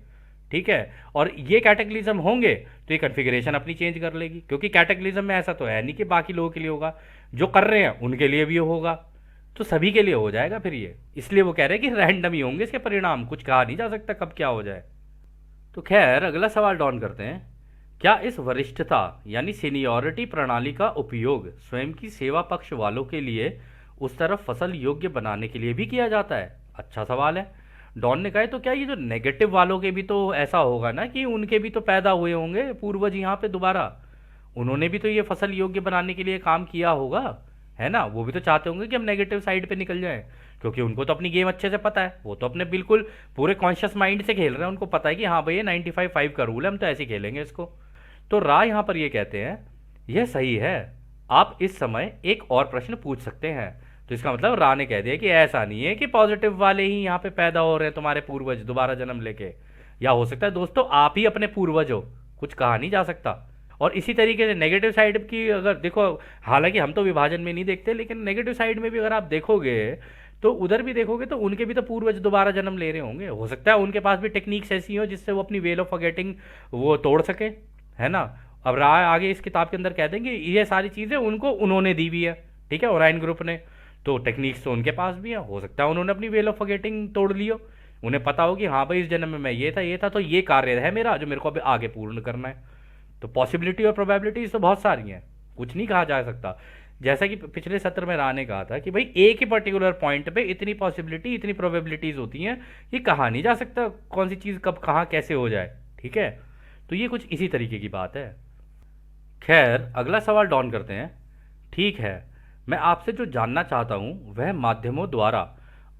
ठीक है। और ये कैटेक्लिज्म होंगे तो ये कन्फिग्रेशन अपनी चेंज कर लेगी, क्योंकि कैटेक्लिज्म में ऐसा तो है नहीं कि बाकी लोगों के लिए होगा, जो कर रहे हैं उनके लिए भी होगा, तो सभी के लिए हो जाएगा फिर ये। इसलिए वो कह रहे हैं कि रैंडम ही होंगे इसके परिणाम, कुछ कहा नहीं जा सकता कब क्या हो जाए। तो खैर अगला सवाल डॉन करते हैं, क्या इस वरिष्ठता यानी सीनियरिटी प्रणाली का उपयोग स्वयं की सेवा पक्ष वालों के लिए उस तरफ फसल योग्य बनाने के लिए भी किया जाता है? अच्छा सवाल है। डॉन ने कहा है तो क्या ये जो नेगेटिव वालों के भी तो ऐसा होगा ना कि उनके भी तो पैदा हुए होंगे पूर्वज यहाँ पे दोबारा, उन्होंने भी तो ये फसल योग्य बनाने के लिए काम किया होगा, है ना, वो भी तो चाहते होंगे कि हम नेगेटिव साइड पे निकल जाएं, क्योंकि उनको तो अपनी गेम अच्छे से पता है, वो तो अपने बिल्कुल पूरे कॉन्शियस माइंड से खेल रहे हैं, उनको पता है कि हाँ भाई ये 95/5 का रूल है, हम तो ऐसे ही खेलेंगे इसको। तो राय यहाँ पर ये कहते हैं यह सही है, आप इस समय एक और प्रश्न पूछ सकते हैं। तो इसका मतलब रा ने कह दिया कि ऐसा नहीं है कि पॉजिटिव वाले ही यहाँ पे पैदा हो रहे हैं तुम्हारे पूर्वज दोबारा जन्म लेके, या हो सकता है दोस्तों आप ही अपने पूर्वज हो, कुछ कहा नहीं जा सकता। और इसी तरीके से नेगेटिव साइड की अगर देखो, हालांकि हम तो विभाजन में नहीं देखते लेकिन नेगेटिव साइड में भी अगर आप देखोगे तो उधर भी देखोगे तो उनके भी तो पूर्वज दोबारा जन्म ले रहे होंगे, हो सकता है उनके पास भी टेक्निक्स ऐसी हो जिससे वो अपनी वेल ऑफ फॉरगेटिंग वो तोड़ सके, है ना। अब राय आगे इस किताब के अंदर कह देंगे ये सारी चीज़ें उनको उन्होंने दी भी है, ठीक है, ओराइन ग्रुप ने, तो टेक्निक्स तो उनके पास भी है, हो सकता है उन्होंने अपनी वेल ऑफ फॉरगेटिंग तोड़ ली हो, उन्हें पता हो कि हाँ भाई इस जन्म में मैं ये था तो ये कार्य है मेरा जो मेरे को अभी आगे पूर्ण करना है। तो पॉसिबिलिटी और प्रोबेबिलिटीज तो बहुत सारी हैं, कुछ नहीं कहा जा सकता। जैसा कि पिछले सत्र में राने कहा था कि भाई एक ही पर्टिकुलर पॉइंट पे इतनी पॉसिबिलिटी इतनी प्रोबेबिलिटीज होती हैं, ये कहा नहीं जा सकता कौन सी चीज़ कब कहाँ कैसे हो जाए, ठीक है। तो ये कुछ इसी तरीके की बात है। खैर अगला सवाल डॉन करते हैं, ठीक है, मैं आपसे जो जानना चाहता हूँ वह माध्यमों द्वारा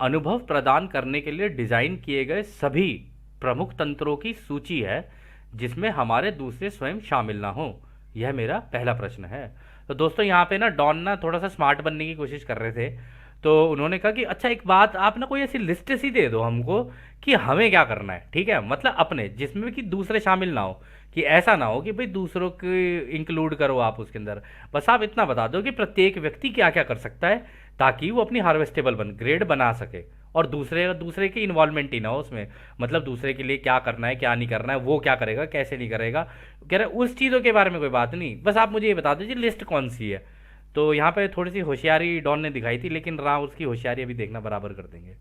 अनुभव प्रदान करने के लिए डिज़ाइन किए गए सभी प्रमुख तंत्रों की सूची है जिसमें हमारे दूसरे स्वयं शामिल ना हो, यह मेरा पहला प्रश्न है। तो दोस्तों यहाँ पे ना डॉन ना थोड़ा सा स्मार्ट बनने की कोशिश कर रहे थे, तो उन्होंने कहा कि अच्छा एक बात, आप ना कोई ऐसी लिस्ट सी दे दो हमको कि हमें क्या करना है, ठीक है, मतलब अपने जिसमें कि दूसरे शामिल ना हो, कि ऐसा ना हो कि भाई दूसरों को इंक्लूड करो आप उसके अंदर, बस आप इतना बता दो कि प्रत्येक व्यक्ति क्या क्या कर सकता है ताकि वो अपनी हार्वेस्टेबल ग्रेड बना सके और दूसरे की इन्वॉल्वमेंट ही ना हो उसमें, मतलब दूसरे के लिए क्या करना है क्या नहीं करना है, वो क्या करेगा कैसे नहीं करेगा, कह रहे उस चीज़ों के बारे में कोई बात नहीं, बस आप मुझे ये बता दीजिए लिस्ट कौन सी है। तो यहाँ पे थोड़ी सी होशियारी डॉन ने दिखाई थी, लेकिन रा उसकी होशियारी अभी देखना बराबर कर देंगे।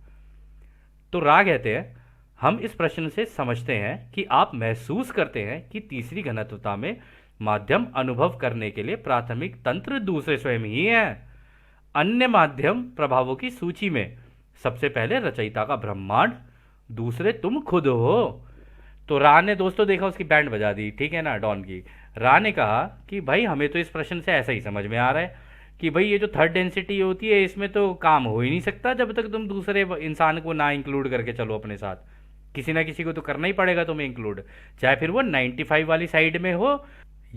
तो रा कहते हैं हम इस प्रश्न से समझते हैं कि आप महसूस करते हैं कि तीसरी घनत्वता में माध्यम अनुभव करने के लिए प्राथमिक तंत्र दूसरे स्वयं ही है। अन्य माध्यम प्रभावों की सूची में सबसे पहले रचयिता का ब्रह्मांड, दूसरे तुम खुद हो। तो रा ने दोस्तों देखा उसकी बैंड बजा दी, ठीक है ना, डॉन की। रा ने कहा कि भाई हमें तो इस प्रश्न से ऐसा ही समझ में आ रहा है कि भाई ये जो थर्ड डेंसिटी होती है इसमें तो काम हो ही नहीं सकता जब तक तुम दूसरे इंसान को ना इंक्लूड करके चलो अपने साथ। किसी ना किसी को तो करना ही पड़ेगा तुम्हें इंक्लूड, चाहे फिर वो 95 वाली साइड में हो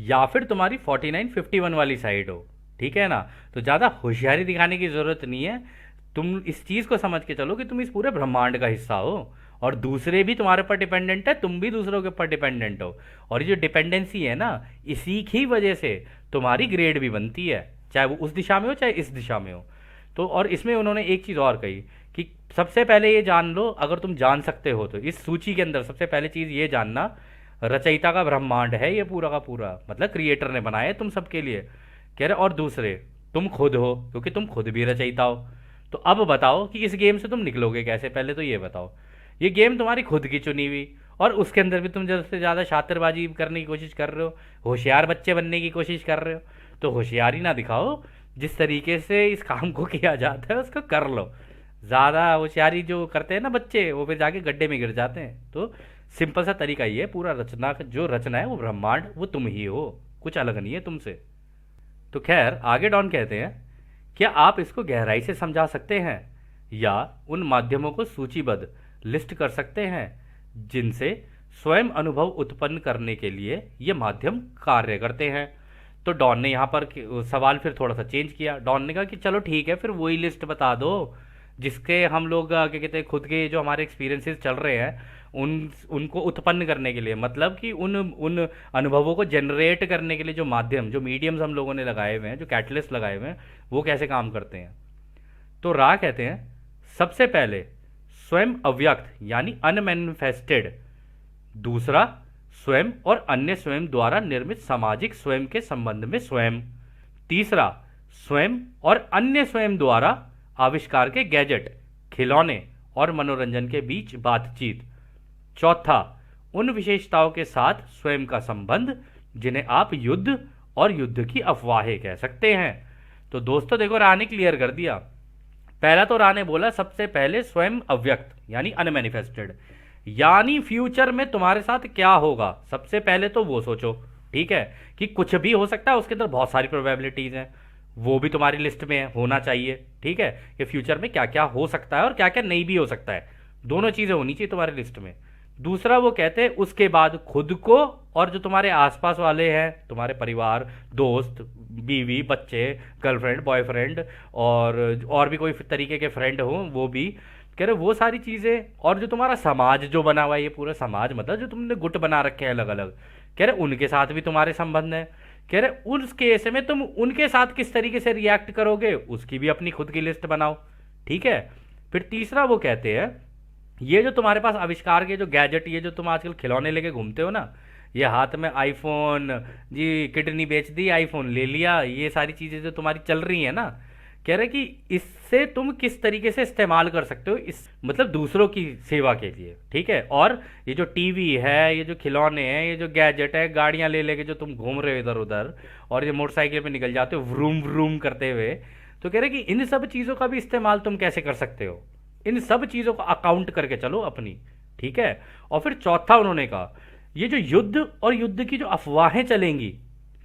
या फिर तुम्हारी 49-51 वाली साइड हो। ठीक है ना? तो ज़्यादा होशियारी दिखाने की ज़रूरत नहीं है। तुम इस चीज़ को समझ के चलो कि तुम इस पूरे ब्रह्मांड का हिस्सा हो और दूसरे भी तुम्हारे पर डिपेंडेंट है, तुम भी दूसरों के ऊपर डिपेंडेंट हो। और ये जो डिपेंडेंसी है ना, इसी की वजह से तुम्हारी ग्रेड भी बनती है, चाहे वो उस दिशा में हो चाहे इस दिशा में हो। तो और इसमें उन्होंने एक चीज़ और कही कि सबसे पहले ये जान लो, अगर तुम जान सकते हो तो इस सूची के अंदर सबसे पहले चीज़ ये जानना, रचयिता का ब्रह्मांड है ये पूरा का पूरा, मतलब क्रिएटर ने बनाया है तुम सबके लिए। कह रहे और दूसरे तुम खुद हो, क्योंकि तुम खुद भी रचयिता हो। तो अब बताओ कि इस गेम से तुम निकलोगे कैसे, पहले तो ये बताओ। ये गेम तुम्हारी खुद की चुनी हुई, और उसके अंदर भी तुम ज़्यादा से ज़्यादा शातिरबाजी करने की कोशिश कर रहे हो, होशियार बच्चे बनने की कोशिश कर रहे हो। तो होशियारी ना दिखाओ, जिस तरीके से इस काम को किया जाता है उसको कर लो। ज़्यादा होशियारी जो करते हैं ना बच्चे, वो फिर जाके गड्ढे में गिर जाते हैं। तो सिंपल सा तरीका ये है, पूरा रचना जो रचना है वो ब्रह्मांड वो तुम ही हो, कुछ अलग नहीं है तुमसे। तो खैर आगे डॉन कहते हैं, क्या आप इसको गहराई से समझा सकते हैं या उन माध्यमों को सूचीबद्ध लिस्ट कर सकते हैं जिनसे स्वयं अनुभव उत्पन्न करने के लिए ये माध्यम कार्य करते हैं? तो डॉन ने यहाँ पर सवाल फिर थोड़ा सा चेंज किया। डॉन ने कहा कि चलो ठीक है, फिर वही लिस्ट बता दो जिसके हम लोग क्या कहते हैं, खुद के जो हमारे एक्सपीरियंसेस चल रहे हैं उन उनको उत्पन्न करने के लिए, मतलब कि उन उन अनुभवों को जनरेट करने के लिए जो माध्यम, जो मीडियम्स हम लोगों ने लगाए हुए हैं, जो कैटलिस्ट लगाए हुए हैं, वो कैसे काम करते हैं। तो रा कहते हैं, सबसे पहले स्वयं अव्यक्त यानी अनमैनिफेस्टेड, दूसरा स्वयं और अन्य स्वयं द्वारा निर्मित सामाजिक स्वयं के संबंध में स्वयं, तीसरा स्वयं और अन्य स्वयं द्वारा आविष्कार के गैजेट, खिलौने और मनोरंजन के बीच बातचीत, चौथा उन विशेषताओं के साथ स्वयं का संबंध जिन्हें आप युद्ध और युद्ध की अफवाहें कह सकते हैं। तो दोस्तों देखो, रा ने क्लियर कर दिया। पहला तो रा ने बोला सबसे पहले स्वयं अव्यक्त यानी अनमैनिफेस्टेड, यानी फ्यूचर में तुम्हारे साथ क्या होगा सबसे पहले तो वो सोचो। ठीक है, कि कुछ भी हो सकता है, उसके अंदर बहुत सारी प्रोबेबिलिटीज हैं, वो भी तुम्हारी लिस्ट में होना चाहिए। ठीक है, कि फ्यूचर में क्या क्या हो सकता है और क्या क्या नहीं भी हो सकता है, दोनों चीजें होनी चाहिए तुम्हारी लिस्ट में। दूसरा वो कहते हैं उसके बाद खुद को और जो तुम्हारे आसपास वाले हैं, तुम्हारे परिवार, दोस्त, बीवी, बच्चे, गर्लफ्रेंड, बॉयफ्रेंड और भी कोई तरीके के फ्रेंड हो, वो भी कह रहे वो सारी चीज़ें, और जो तुम्हारा समाज जो बना हुआ है, ये पूरा समाज मतलब जो तुमने गुट बना रखे हैं अलग अलग, कह रहे उनके साथ भी तुम्हारे संबंध है। कह रहे उस केस में तुम उनके साथ किस तरीके से रिएक्ट करोगे उसकी भी अपनी खुद की लिस्ट बनाओ। ठीक है, फिर तीसरा वो कहते हैं ये जो तुम्हारे पास आविष्कार के जो गैजेट, ये जो तुम आजकल खिलौने लेके घूमते हो ना, ये हाथ में आईफोन, जी किडनी बेच दी आईफोन ले लिया, ये सारी चीज़ें जो तुम्हारी चल रही है ना, कह रहे कि इससे तुम किस तरीके से इस्तेमाल कर सकते हो, इस मतलब दूसरों की सेवा के लिए। ठीक है, और ये जो टीवी है, ये जो खिलौने हैं, ये जो गैजेट है, गाड़ियां ले लेके जो तुम घूम रहे हो इधर उधर, और ये मोटरसाइकिल पे निकल जाते हो व्रूम व्रूम करते हुए, तो कह रहे कि इन सब चीज़ों का भी इस्तेमाल तुम कैसे कर सकते हो, इन सब चीज़ों को अकाउंट करके चलो अपनी। ठीक है, और फिर चौथा उन्होंने कहा ये जो युद्ध और युद्ध की जो अफवाहें चलेंगी,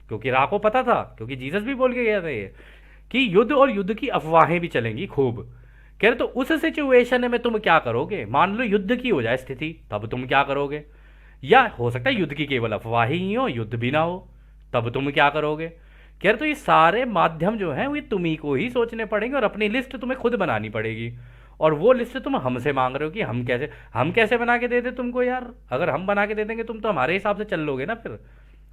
क्योंकि रा को पता था, क्योंकि जीसस भी बोल के गया था ये कि युद्ध और युद्ध की अफवाहें भी चलेंगी खूब। कह रहे तो उस सिचुएशन में तुम क्या करोगे, मान लो युद्ध की हो जाए स्थिति, तब तुम क्या करोगे, या हो सकता है युद्ध की केवल अफवाहें ही हो, युद्ध भी ना हो, तब तुम क्या करोगे। कह रहे तो ये सारे माध्यम जो हैं वो तुम्ही को ही सोचने पड़ेंगे और अपनी लिस्ट तुम्हें खुद बनानी पड़ेगी। और वो लिस्ट तुम हमसे मांग रहे हो कि हम कैसे बना के दे दे तुमको यार, अगर हम बना के दे देंगे तुम तो हमारे हिसाब से चल लोगे ना फिर।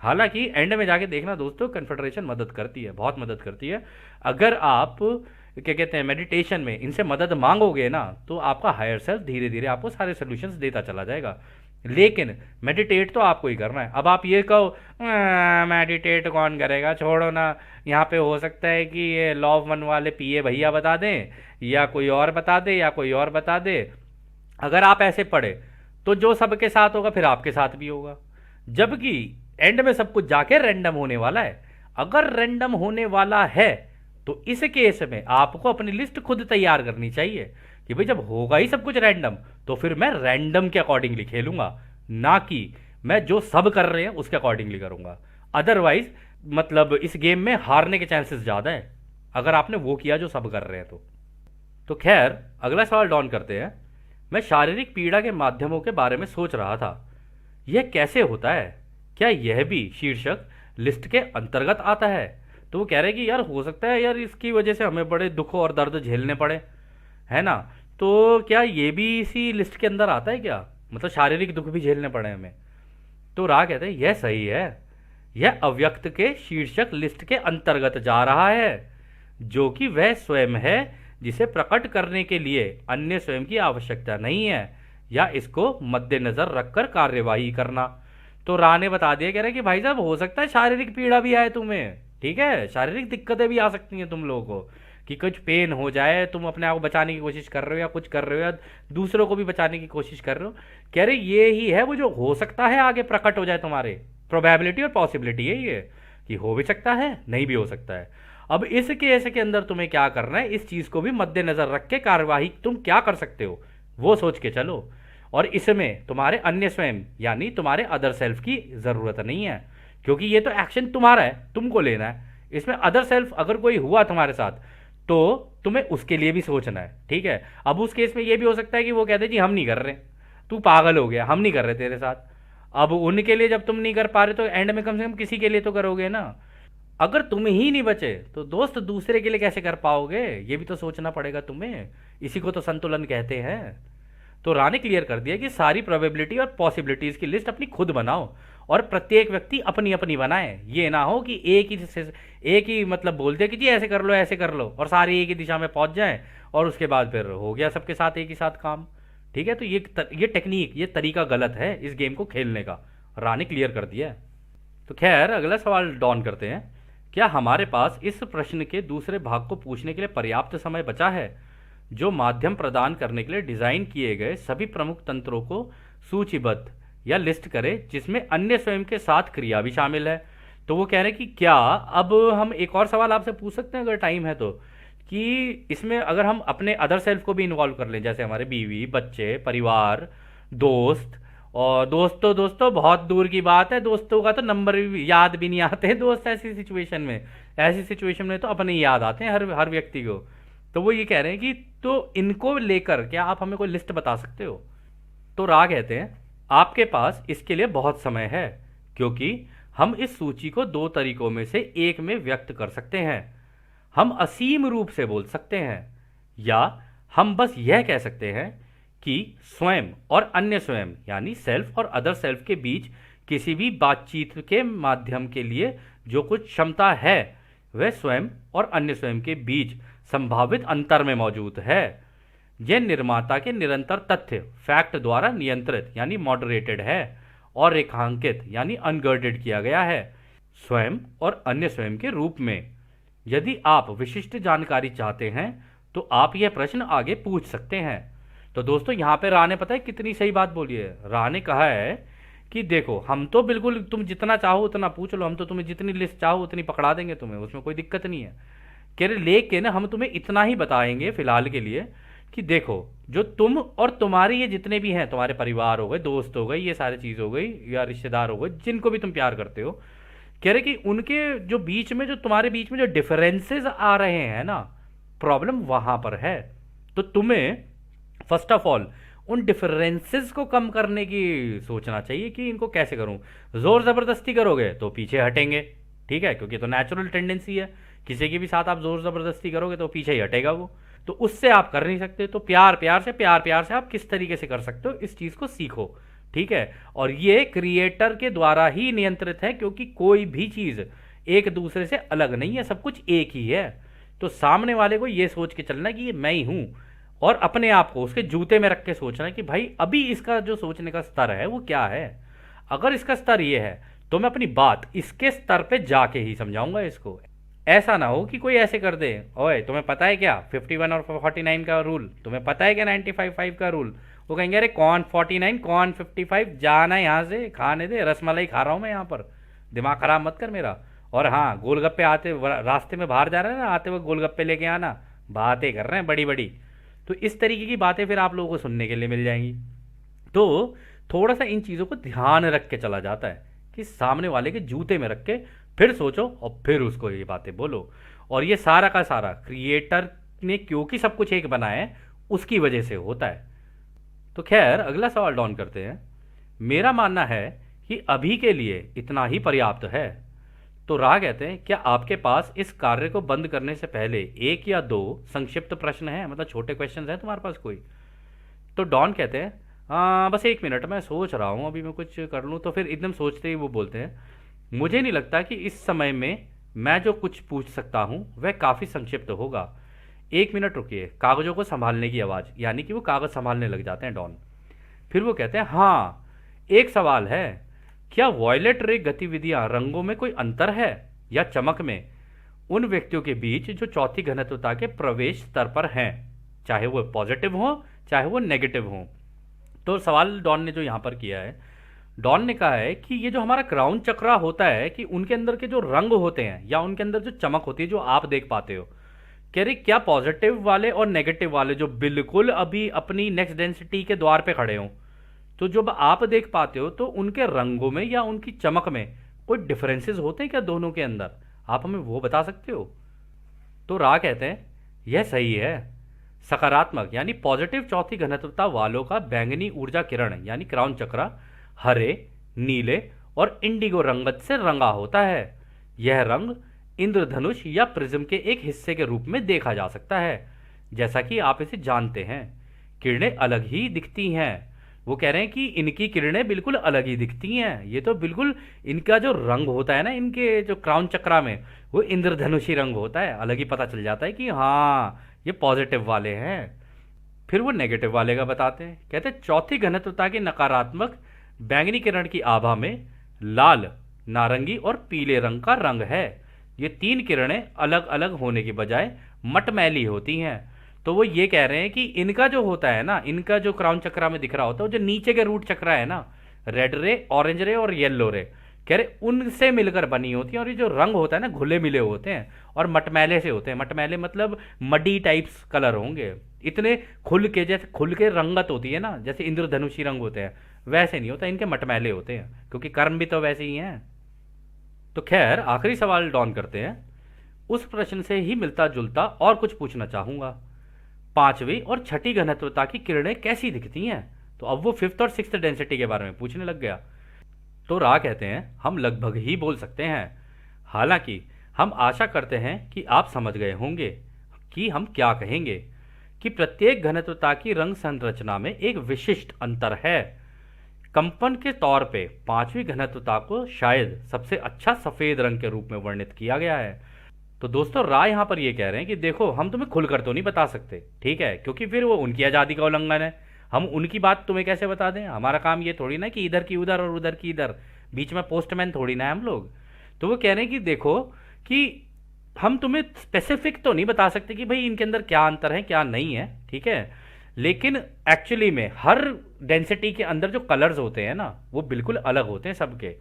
हालांकि एंड में जाके देखना दोस्तों, कन्फेडरेशन मदद करती है, बहुत मदद करती है। अगर आप क्या कहते हैं मेडिटेशन में इनसे मदद मांगोगे ना, तो आपका हायर सेल्फ धीरे धीरे आपको सारे सोल्यूशंस देता चला जाएगा। लेकिन मेडिटेट तो आपको ही करना है। अब आप ये कहो मेडिटेट कौन करेगा, छोड़ो ना, यहाँ पे हो सकता है कि ये लॉ ऑफ वन वाले पीए भैया बता दें, या कोई और बता दे, या कोई और बता दे। अगर आप ऐसे पढ़े तो जो सबके साथ होगा फिर आपके साथ भी होगा, जबकि एंड में सब कुछ जाके रैंडम होने वाला है। अगर रैंडम होने वाला है तो इस केस में आपको अपनी लिस्ट खुद तैयार करनी चाहिए कि भाई जब होगा ही सब कुछ रैंडम, तो फिर मैं रैंडम के अकॉर्डिंगली खेलूंगा, ना कि मैं जो सब कर रहे हैं उसके अकॉर्डिंगली करूंगा। अदरवाइज मतलब इस गेम में हारने के चांसेस ज़्यादा है। अगर आपने वो किया जो सब कर रहे हैं तो खैर अगला सवाल डॉन करते हैं। मैं शारीरिक पीड़ा के माध्यमों के बारे में सोच रहा था, यह कैसे होता है? क्या यह भी शीर्षक लिस्ट के अंतर्गत आता है? तो वो कह रहे हैं कि यार हो सकता है यार इसकी वजह से हमें बड़े दुख और दर्द झेलने पड़े, है ना? तो क्या ये भी इसी लिस्ट के अंदर आता है क्या? मतलब शारीरिक दुख भी झेलने पड़े हमें? तो रा कहते हैं यह सही है, यह अव्यक्त के शीर्षक लिस्ट के अंतर्गत जा रहा है, जो कि वह स्वयं है जिसे प्रकट करने के लिए अन्य स्वयं की आवश्यकता नहीं है, या इसको मद्देनजर रखकर कार्यवाही करना। तो रा ने बता दिया, कह रहे कि भाई साहब हो सकता है शारीरिक पीड़ा भी आए तुम्हें, ठीक है, शारीरिक दिक्कतें भी आ सकती हैं तुम लोगों को, कि कुछ पेन हो जाए, तुम अपने आप को बचाने की कोशिश कर रहे हो या कुछ कर रहे हो या दूसरों को भी बचाने की कोशिश कर रहे हो। कह रहे ये ही है वो जो हो सकता है आगे प्रकट हो जाए तुम्हारे, प्रोबेबिलिटी और पॉसिबिलिटी है ये, कि हो भी सकता है नहीं भी हो सकता है। अब इस केस के अंदर तुम्हें क्या करना है, इस चीज को भी मद्देनजर रख के कार्यवाही तुम क्या कर सकते हो वो सोच के चलो, और इसमें तुम्हारे अन्य स्वयं यानी तुम्हारे अदर सेल्फ की जरूरत नहीं है, क्योंकि ये तो एक्शन तुम्हारा है, तुमको लेना है। इसमें अदर सेल्फ अगर कोई हुआ तुम्हारे साथ तो तुम्हें उसके लिए भी सोचना है, ठीक है। अब उस केस में ये भी हो सकता है कि वो कहते जी हम नहीं कर रहे, तू पागल हो गया, हम नहीं कर रहे तेरे साथ। अब उनके लिए जब तुम नहीं कर पा रहे तो एंड में कम से कम किसी के लिए तो करोगे ना। अगर तुम ही नहीं बचे तो दोस्त दूसरे के लिए कैसे कर पाओगे, ये भी तो सोचना पड़ेगा तुम्हें। इसी को तो संतुलन कहते हैं। तो राने क्लियर कर दिया कि सारी प्रोबेबिलिटी और पॉसिबिलिटीज की लिस्ट अपनी खुद बनाओ, और प्रत्येक व्यक्ति अपनी अपनी बनाए। ये ना हो कि एक ही मतलब बोलते कि जी ऐसे कर लो ऐसे कर लो, और सारे एक ही दिशा में पहुंच जाएं, और उसके बाद फिर हो गया सबके साथ एक ही साथ काम। ठीक है, तो ये टेक्निक, ये तरीका गलत है इस गेम को खेलने का। राने क्लियर कर दिया है। तो खैर अगला सवाल डॉन करते हैं। क्या हमारे पास इस प्रश्न के दूसरे भाग को पूछने के लिए पर्याप्त समय बचा है, जो माध्यम प्रदान करने के लिए डिजाइन किए गए सभी प्रमुख तंत्रों को सूचीबद्ध या लिस्ट करे, जिसमें अन्य स्वयं के साथ क्रिया भी शामिल है? तो वो कह रहे हैं कि क्या अब हम एक और सवाल आपसे पूछ सकते हैं अगर टाइम है तो, कि इसमें अगर हम अपने अदर सेल्फ को भी इन्वॉल्व कर लें, जैसे हमारे बीवी, बच्चे, परिवार, दोस्त। और दोस्तों बहुत दूर की बात है, दोस्तों का तो नंबर भी याद भी नहीं आते हैं दोस्त ऐसी सिचुएशन में तो अपने ही याद आते हैं हर हर व्यक्ति को। तो वो ये कह रहे हैं कि तो इनको लेकर क्या आप हमें कोई लिस्ट बता सकते हो? तो रा कहते हैं आपके पास इसके लिए बहुत समय है, क्योंकि हम इस सूची को दो तरीकों में से एक में व्यक्त कर सकते हैं। हम असीम रूप से बोल सकते हैं, या हम बस यह कह सकते हैं कि स्वयं और अन्य स्वयं यानी सेल्फ और अदर सेल्फ के बीच किसी भी बातचीत के माध्यम के लिए जो कुछ क्षमता है वह स्वयं और अन्य स्वयं के बीच संभावित अंतर में मौजूद है। यह निर्माता के निरंतर तथ्य फैक्ट द्वारा नियंत्रित यानी मॉडरेटेड है, और रेखांकित यानी अनगर्डेड किया गया है स्वयं और अन्य स्वयं के रूप में। यदि आप विशिष्ट जानकारी चाहते हैं तो आप यह प्रश्न आगे पूछ सकते हैं। तो दोस्तों यहाँ पे रा ने पता है कितनी सही बात बोली है। रा ने कहा है कि देखो हम तो बिल्कुल तुम जितना चाहो उतना पूछ लो, हम तो तुम्हें जितनी लिस्ट चाहो उतनी पकड़ा देंगे तुम्हें, उसमें कोई दिक्कत नहीं है। कह रहे लेकिन हम तुम्हें इतना ही बताएंगे फिलहाल के लिए कि देखो जो तुम और तुम्हारे ये जितने भी हैं, तुम्हारे परिवार हो गए, दोस्त हो गए, ये सारी चीज हो गई, या रिश्तेदार हो गए, जिनको भी तुम प्यार करते हो, कह रहे कि उनके जो बीच में जो तुम्हारे बीच में जो डिफरेंसेस आ रहे हैं ना, प्रॉब्लम वहां पर है। तो तुम्हें फर्स्ट ऑफ ऑल उन डिफरेंसेस को कम करने की सोचना चाहिए कि इनको कैसे करूं। जोर जबरदस्ती करोगे तो पीछे हटेंगे, ठीक है, क्योंकि तो नेचुरल टेंडेंसी है, किसी के भी साथ आप जोर जबरदस्ती करोगे तो पीछे ही हटेगा वो। तो उससे आप कर नहीं सकते। तो प्यार प्यार से आप किस तरीके से कर सकते हो इस चीज को सीखो, ठीक है। और ये क्रिएटर के द्वारा ही नियंत्रित है, क्योंकि कोई भी चीज एक दूसरे से अलग नहीं है, सब कुछ एक ही है। तो सामने वाले को ये सोच के चलना कि ये मैं ही हूं, और अपने आप को उसके जूते में रख के सोचना कि भाई अभी इसका जो सोचने का स्तर है वो क्या है। अगर इसका स्तर ये है तो मैं अपनी बात इसके स्तर पे जाके ही समझाऊंगा इसको। ऐसा ना हो कि कोई ऐसे कर दे, ओए तुम्हें पता है क्या 51 और 49 का रूल, तुम्हें पता है क्या 95 का रूल। वो कहेंगे अरे कौन 49 कौन 55, जाना यहाँ से, खाने दे, रसमलाई खा रहा हूँ मैं यहाँ पर, दिमाग खराब मत कर मेरा। और हाँ गोलगप्पे आते रास्ते में बाहर जा रहे हैं ना, आते हुए गोलगप्पे लेके आना, बातें कर रहे हैं बड़ी बड़ी। तो इस तरीके की बातें फिर आप लोगों को सुनने के लिए मिल जाएंगी। तो थोड़ा सा इन चीज़ों को ध्यान रख के चला जाता है कि सामने वाले के जूते में रख के फिर सोचो और फिर उसको ये बातें बोलो। और ये सारा का सारा क्रिएटर ने क्योंकि सब कुछ एक बनाया है उसकी वजह से होता है। तो खैर अगला सवाल डॉन करते हैं। मेरा मानना है कि अभी के लिए इतना ही पर्याप्त है। तो रा कहते हैं क्या आपके पास इस कार्य को बंद करने से पहले एक या दो संक्षिप्त प्रश्न हैं, मतलब छोटे क्वेश्चन हैं तुम्हारे पास कोई? तो डॉन कहते हैं बस 1 मिनट, मैं सोच रहा हूँ, अभी मैं कुछ कर लूँ। तो फिर एकदम सोचते ही वो बोलते हैं मुझे नहीं लगता कि इस समय में मैं जो कुछ पूछ सकता हूँ वह काफ़ी संक्षिप्त होगा। 1 मिनट रुकिए। कागज़ों को संभालने की आवाज़, यानी कि वो कागज़ संभालने लग जाते हैं डॉन। फिर वो कहते हैं हाँ, एक सवाल है, क्या वॉयलेट रे गतिविधियां रंगों में कोई अंतर है या चमक में उन व्यक्तियों के बीच जो चौथी घनत्वता के प्रवेश स्तर पर हैं, चाहे वो पॉजिटिव हो चाहे वो नेगेटिव हो? तो सवाल डॉन ने जो यहाँ पर किया है, डॉन ने कहा है कि ये जो हमारा क्राउन चक्रा होता है कि उनके अंदर के जो रंग होते हैं या उनके अंदर जो चमक होती है जो आप देख पाते हो, कह रही क्या पॉजिटिव वाले और नेगेटिव वाले जो बिल्कुल अभी अपनी नेक्स्ट डेंसिटी के द्वार पे खड़े हों, तो जब आप देख पाते हो तो उनके रंगों में या उनकी चमक में कोई डिफरेंसेस होते हैं क्या दोनों के अंदर? आप हमें वो बता सकते हो? तो रा कहते हैं यह सही है। सकारात्मक यानी पॉजिटिव चौथी घनत्वता वालों का बैंगनी ऊर्जा किरण यानी क्राउन चक्रा हरे, नीले और इंडिगो रंगत से रंगा होता है। यह रंग इंद्रधनुष या प्रिज्म के एक हिस्से के रूप में देखा जा सकता है। जैसा कि आप इसे जानते हैं, किरणें अलग ही दिखती हैं। वो कह रहे हैं कि इनकी किरणें बिल्कुल अलग ही दिखती हैं। ये तो बिल्कुल इनका जो रंग होता है ना, इनके जो क्राउन चक्रा में, वो इंद्रधनुषी रंग होता है। अलग ही पता चल जाता है कि हाँ ये पॉजिटिव वाले हैं। फिर वो नेगेटिव वाले का बताते हैं। कहते हैं चौथी घनत्वता की नकारात्मक बैंगनी किरण की आभा में लाल, नारंगी और पीले रंग का रंग है। ये तीन किरणें अलग अलग होने की बजाय मटमैली होती हैं। तो वो ये कह रहे हैं कि इनका जो होता है ना, इनका जो क्राउन चक्रा में दिख रहा होता है, वो जो नीचे के रूट चक्रा है ना, रेड रे, ऑरेंज रे और येलो रे, कह रहे उनसे मिलकर बनी होती है। और ये जो रंग होता है ना, घुले मिले होते हैं और मटमैले से होते हैं। मटमैले मतलब मडी टाइप्स कलर होंगे, इतने खुल के, जैसे खुल के रंगत होती है ना, जैसे इंद्रधनुषी रंग होते हैं, वैसे नहीं होता। इनके मटमैले होते हैं क्योंकि कर्म भी तो वैसे ही हैं। तो खैर आखिरी सवाल डॉन करते हैं। उस प्रश्न से ही मिलता जुलता और कुछ पूछना चाहूंगा। पांचवी और छठी घनत्वता की किरणें कैसी दिखती हैं? तो अब वो फिफ्थ और सिक्स्थ डेंसिटी के बारे में पूछने लग गया। तो रा कहते हैं हम लगभग ही बोल सकते हैं। हालांकि हम आशा करते हैं कि आप समझ गए होंगे कि हम क्या कहेंगे, कि प्रत्येक घनत्वता की रंग संरचना में एक विशिष्ट अंतर है। कंपन के तौर पे पांचवी घनत्वता को शायद सबसे अच्छा सफेद रंग के रूप में वर्णित किया गया है। तो दोस्तों राय यहां पर ये कह रहे हैं कि देखो हम तुम्हें खुलकर तो नहीं बता सकते, ठीक है, क्योंकि फिर वो उनकी आज़ादी का उल्लंघन है। हम उनकी बात तुम्हें कैसे बता दें? हमारा काम ये थोड़ी ना कि इधर की उधर और उधर की इधर, बीच में पोस्टमैन थोड़ी ना है हम लोग। तो वो कह रहे हैं कि देखो कि हम तुम्हें स्पेसिफिक तो नहीं बता सकते कि भाई इनके अंदर क्या अंतर है क्या नहीं है, ठीक है, लेकिन एक्चुअली में हर डेंसिटी के अंदर जो कलर्स होते हैं ना वो बिल्कुल अलग होते हैं सबके।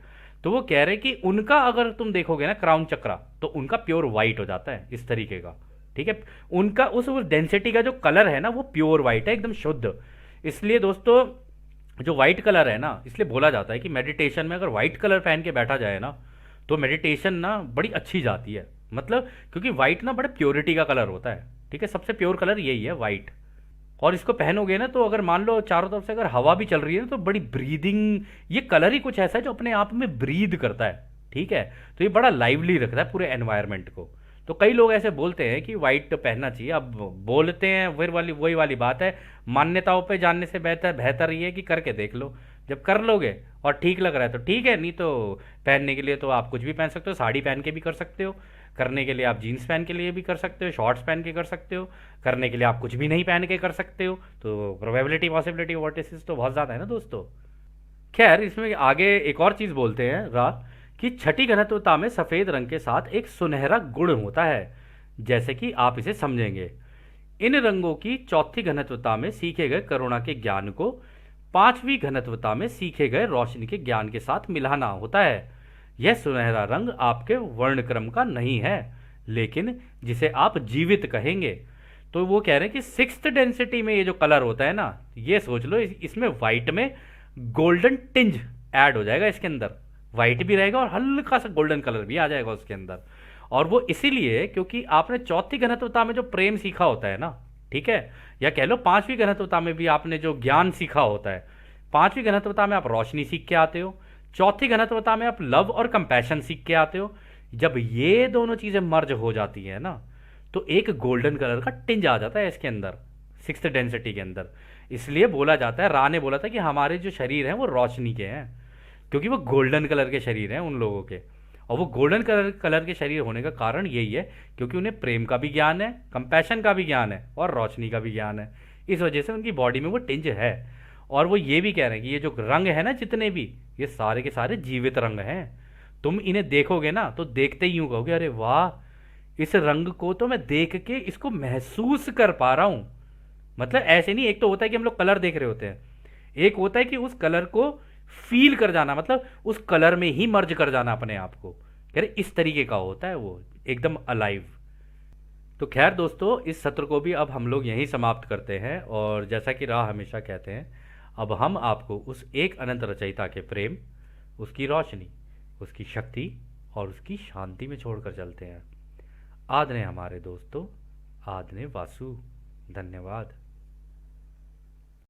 तो वो कह रहे हैं कि उनका अगर तुम देखोगे ना क्राउन चक्रा, तो उनका प्योर वाइट हो जाता है इस तरीके का, ठीक है। उनका उस डेंसिटी का जो कलर है ना वो प्योर वाइट है, एकदम शुद्ध। इसलिए दोस्तों जो वाइट कलर है ना, इसलिए बोला जाता है कि मेडिटेशन में अगर वाइट कलर पहन के बैठा जाए ना तो मेडिटेशन ना बड़ी अच्छी जाती है। मतलब क्योंकि वाइट ना बड़े प्योरिटी का कलर होता है, ठीक है, सबसे प्योर कलर यही है वाइट। और इसको पहनोगे ना तो अगर मान लो चारों तरफ से अगर हवा भी चल रही है ना तो बड़ी ब्रीदिंग, ये कलर ही कुछ ऐसा है जो अपने आप में ब्रीद करता है, ठीक है। तो ये बड़ा लाइवली रखता है पूरे एनवायरनमेंट को। तो कई लोग ऐसे बोलते हैं कि वाइट पहनना चाहिए। अब बोलते हैं फिर वही वाली बात है, मान्यताओं पे जानने से बेहतर ये है कि करके देख लो। जब कर लोगे और ठीक लग रहा है तो ठीक है, नहीं तो पहनने के लिए तो आप कुछ भी पहन सकते हो, साड़ी पहन के भी कर सकते हो, करने के लिए आप जीन्स पहन के लिए भी कर सकते हो, शॉर्ट्स पहन के कर सकते हो, करने के लिए आप कुछ भी नहीं पहन के कर सकते हो। तो प्रोबेबिलिटी पॉसिबिलिटी वर्टिसेस तो बहुत ज़्यादा है ना दोस्तों। खैर इसमें आगे एक और चीज़ बोलते हैं रा कि छठी घनत्वता में सफ़ेद रंग के साथ एक सुनहरा गुण होता है, जैसे कि आप इसे समझेंगे। इन रंगों की चौथी घनत्वता में सीखे गए करुणा के ज्ञान को पांचवी घनत्वता में सीखे गए रोशनी के ज्ञान के साथ मिलाना होता है। यह सुनहरा रंग आपके वर्णक्रम का नहीं है, लेकिन जिसे आप जीवित कहेंगे। तो वो कह रहे हैं कि सिक्स्थ डेंसिटी में ये जो कलर होता है ना, ये सोच लो इसमें वाइट में गोल्डन टिंज ऐड हो जाएगा, इसके अंदर वाइट भी रहेगा और हल्का सा गोल्डन कलर भी आ जाएगा उसके अंदर। और वो इसीलिए क्योंकि आपने चौथी घनत्वता में जो प्रेम सीखा होता है ना, ठीक है, या कह लो पांचवी घनत्वता में भी आपने जो ज्ञान सीखा होता है, पांचवी घनत्वता में आप रोशनी सीख के आते हो, चौथी घनत्वता में आप लव और कंपैशन सीख के आते हो। जब ये दोनों चीजें मर्ज हो जाती है ना, तो एक गोल्डन कलर का टिंज आ जाता है इसके अंदर, सिक्स्थ डेंसिटी के अंदर। इसलिए बोला जाता है, रा ने बोला था कि हमारे जो शरीर हैं वो रोशनी के हैं, क्योंकि वो गोल्डन कलर के शरीर हैं उन लोगों के। और वो गोल्डन कलर के शरीर होने का कारण यही है क्योंकि उन्हें प्रेम का भी ज्ञान है, कंपैशन का भी ज्ञान है और रोशनी का भी ज्ञान है। इस वजह से उनकी बॉडी में वो टिंज है। और वो ये भी कह रहे हैं कि ये जो रंग है ना जितने भी, ये सारे के सारे जीवित रंग हैं। तुम इन्हें देखोगे ना तो देखते ही यूं कहोगे अरे वाह, इस रंग को तो मैं देख के इसको महसूस कर पा रहा हूं। मतलब ऐसे नहीं, एक तो होता है कि हम लोग कलर देख रहे होते हैं, एक होता है कि उस कलर को फील कर जाना, मतलब उस कलर में ही मर्ज कर जाना अपने आप को। यार इस तरीके का होता है वो, एकदम अलाइव। तो खैर दोस्तों, इस सत्र को भी अब हम लोग यहीं समाप्त करते हैं। और जैसा कि राह हमेशा कहते हैं, अब हम आपको उस एक अनंत रचयिता के प्रेम, उसकी रोशनी, उसकी शक्ति और उसकी शांति में छोड़कर चलते हैं। आदने हमारे दोस्तों, आदने वासु। धन्यवाद।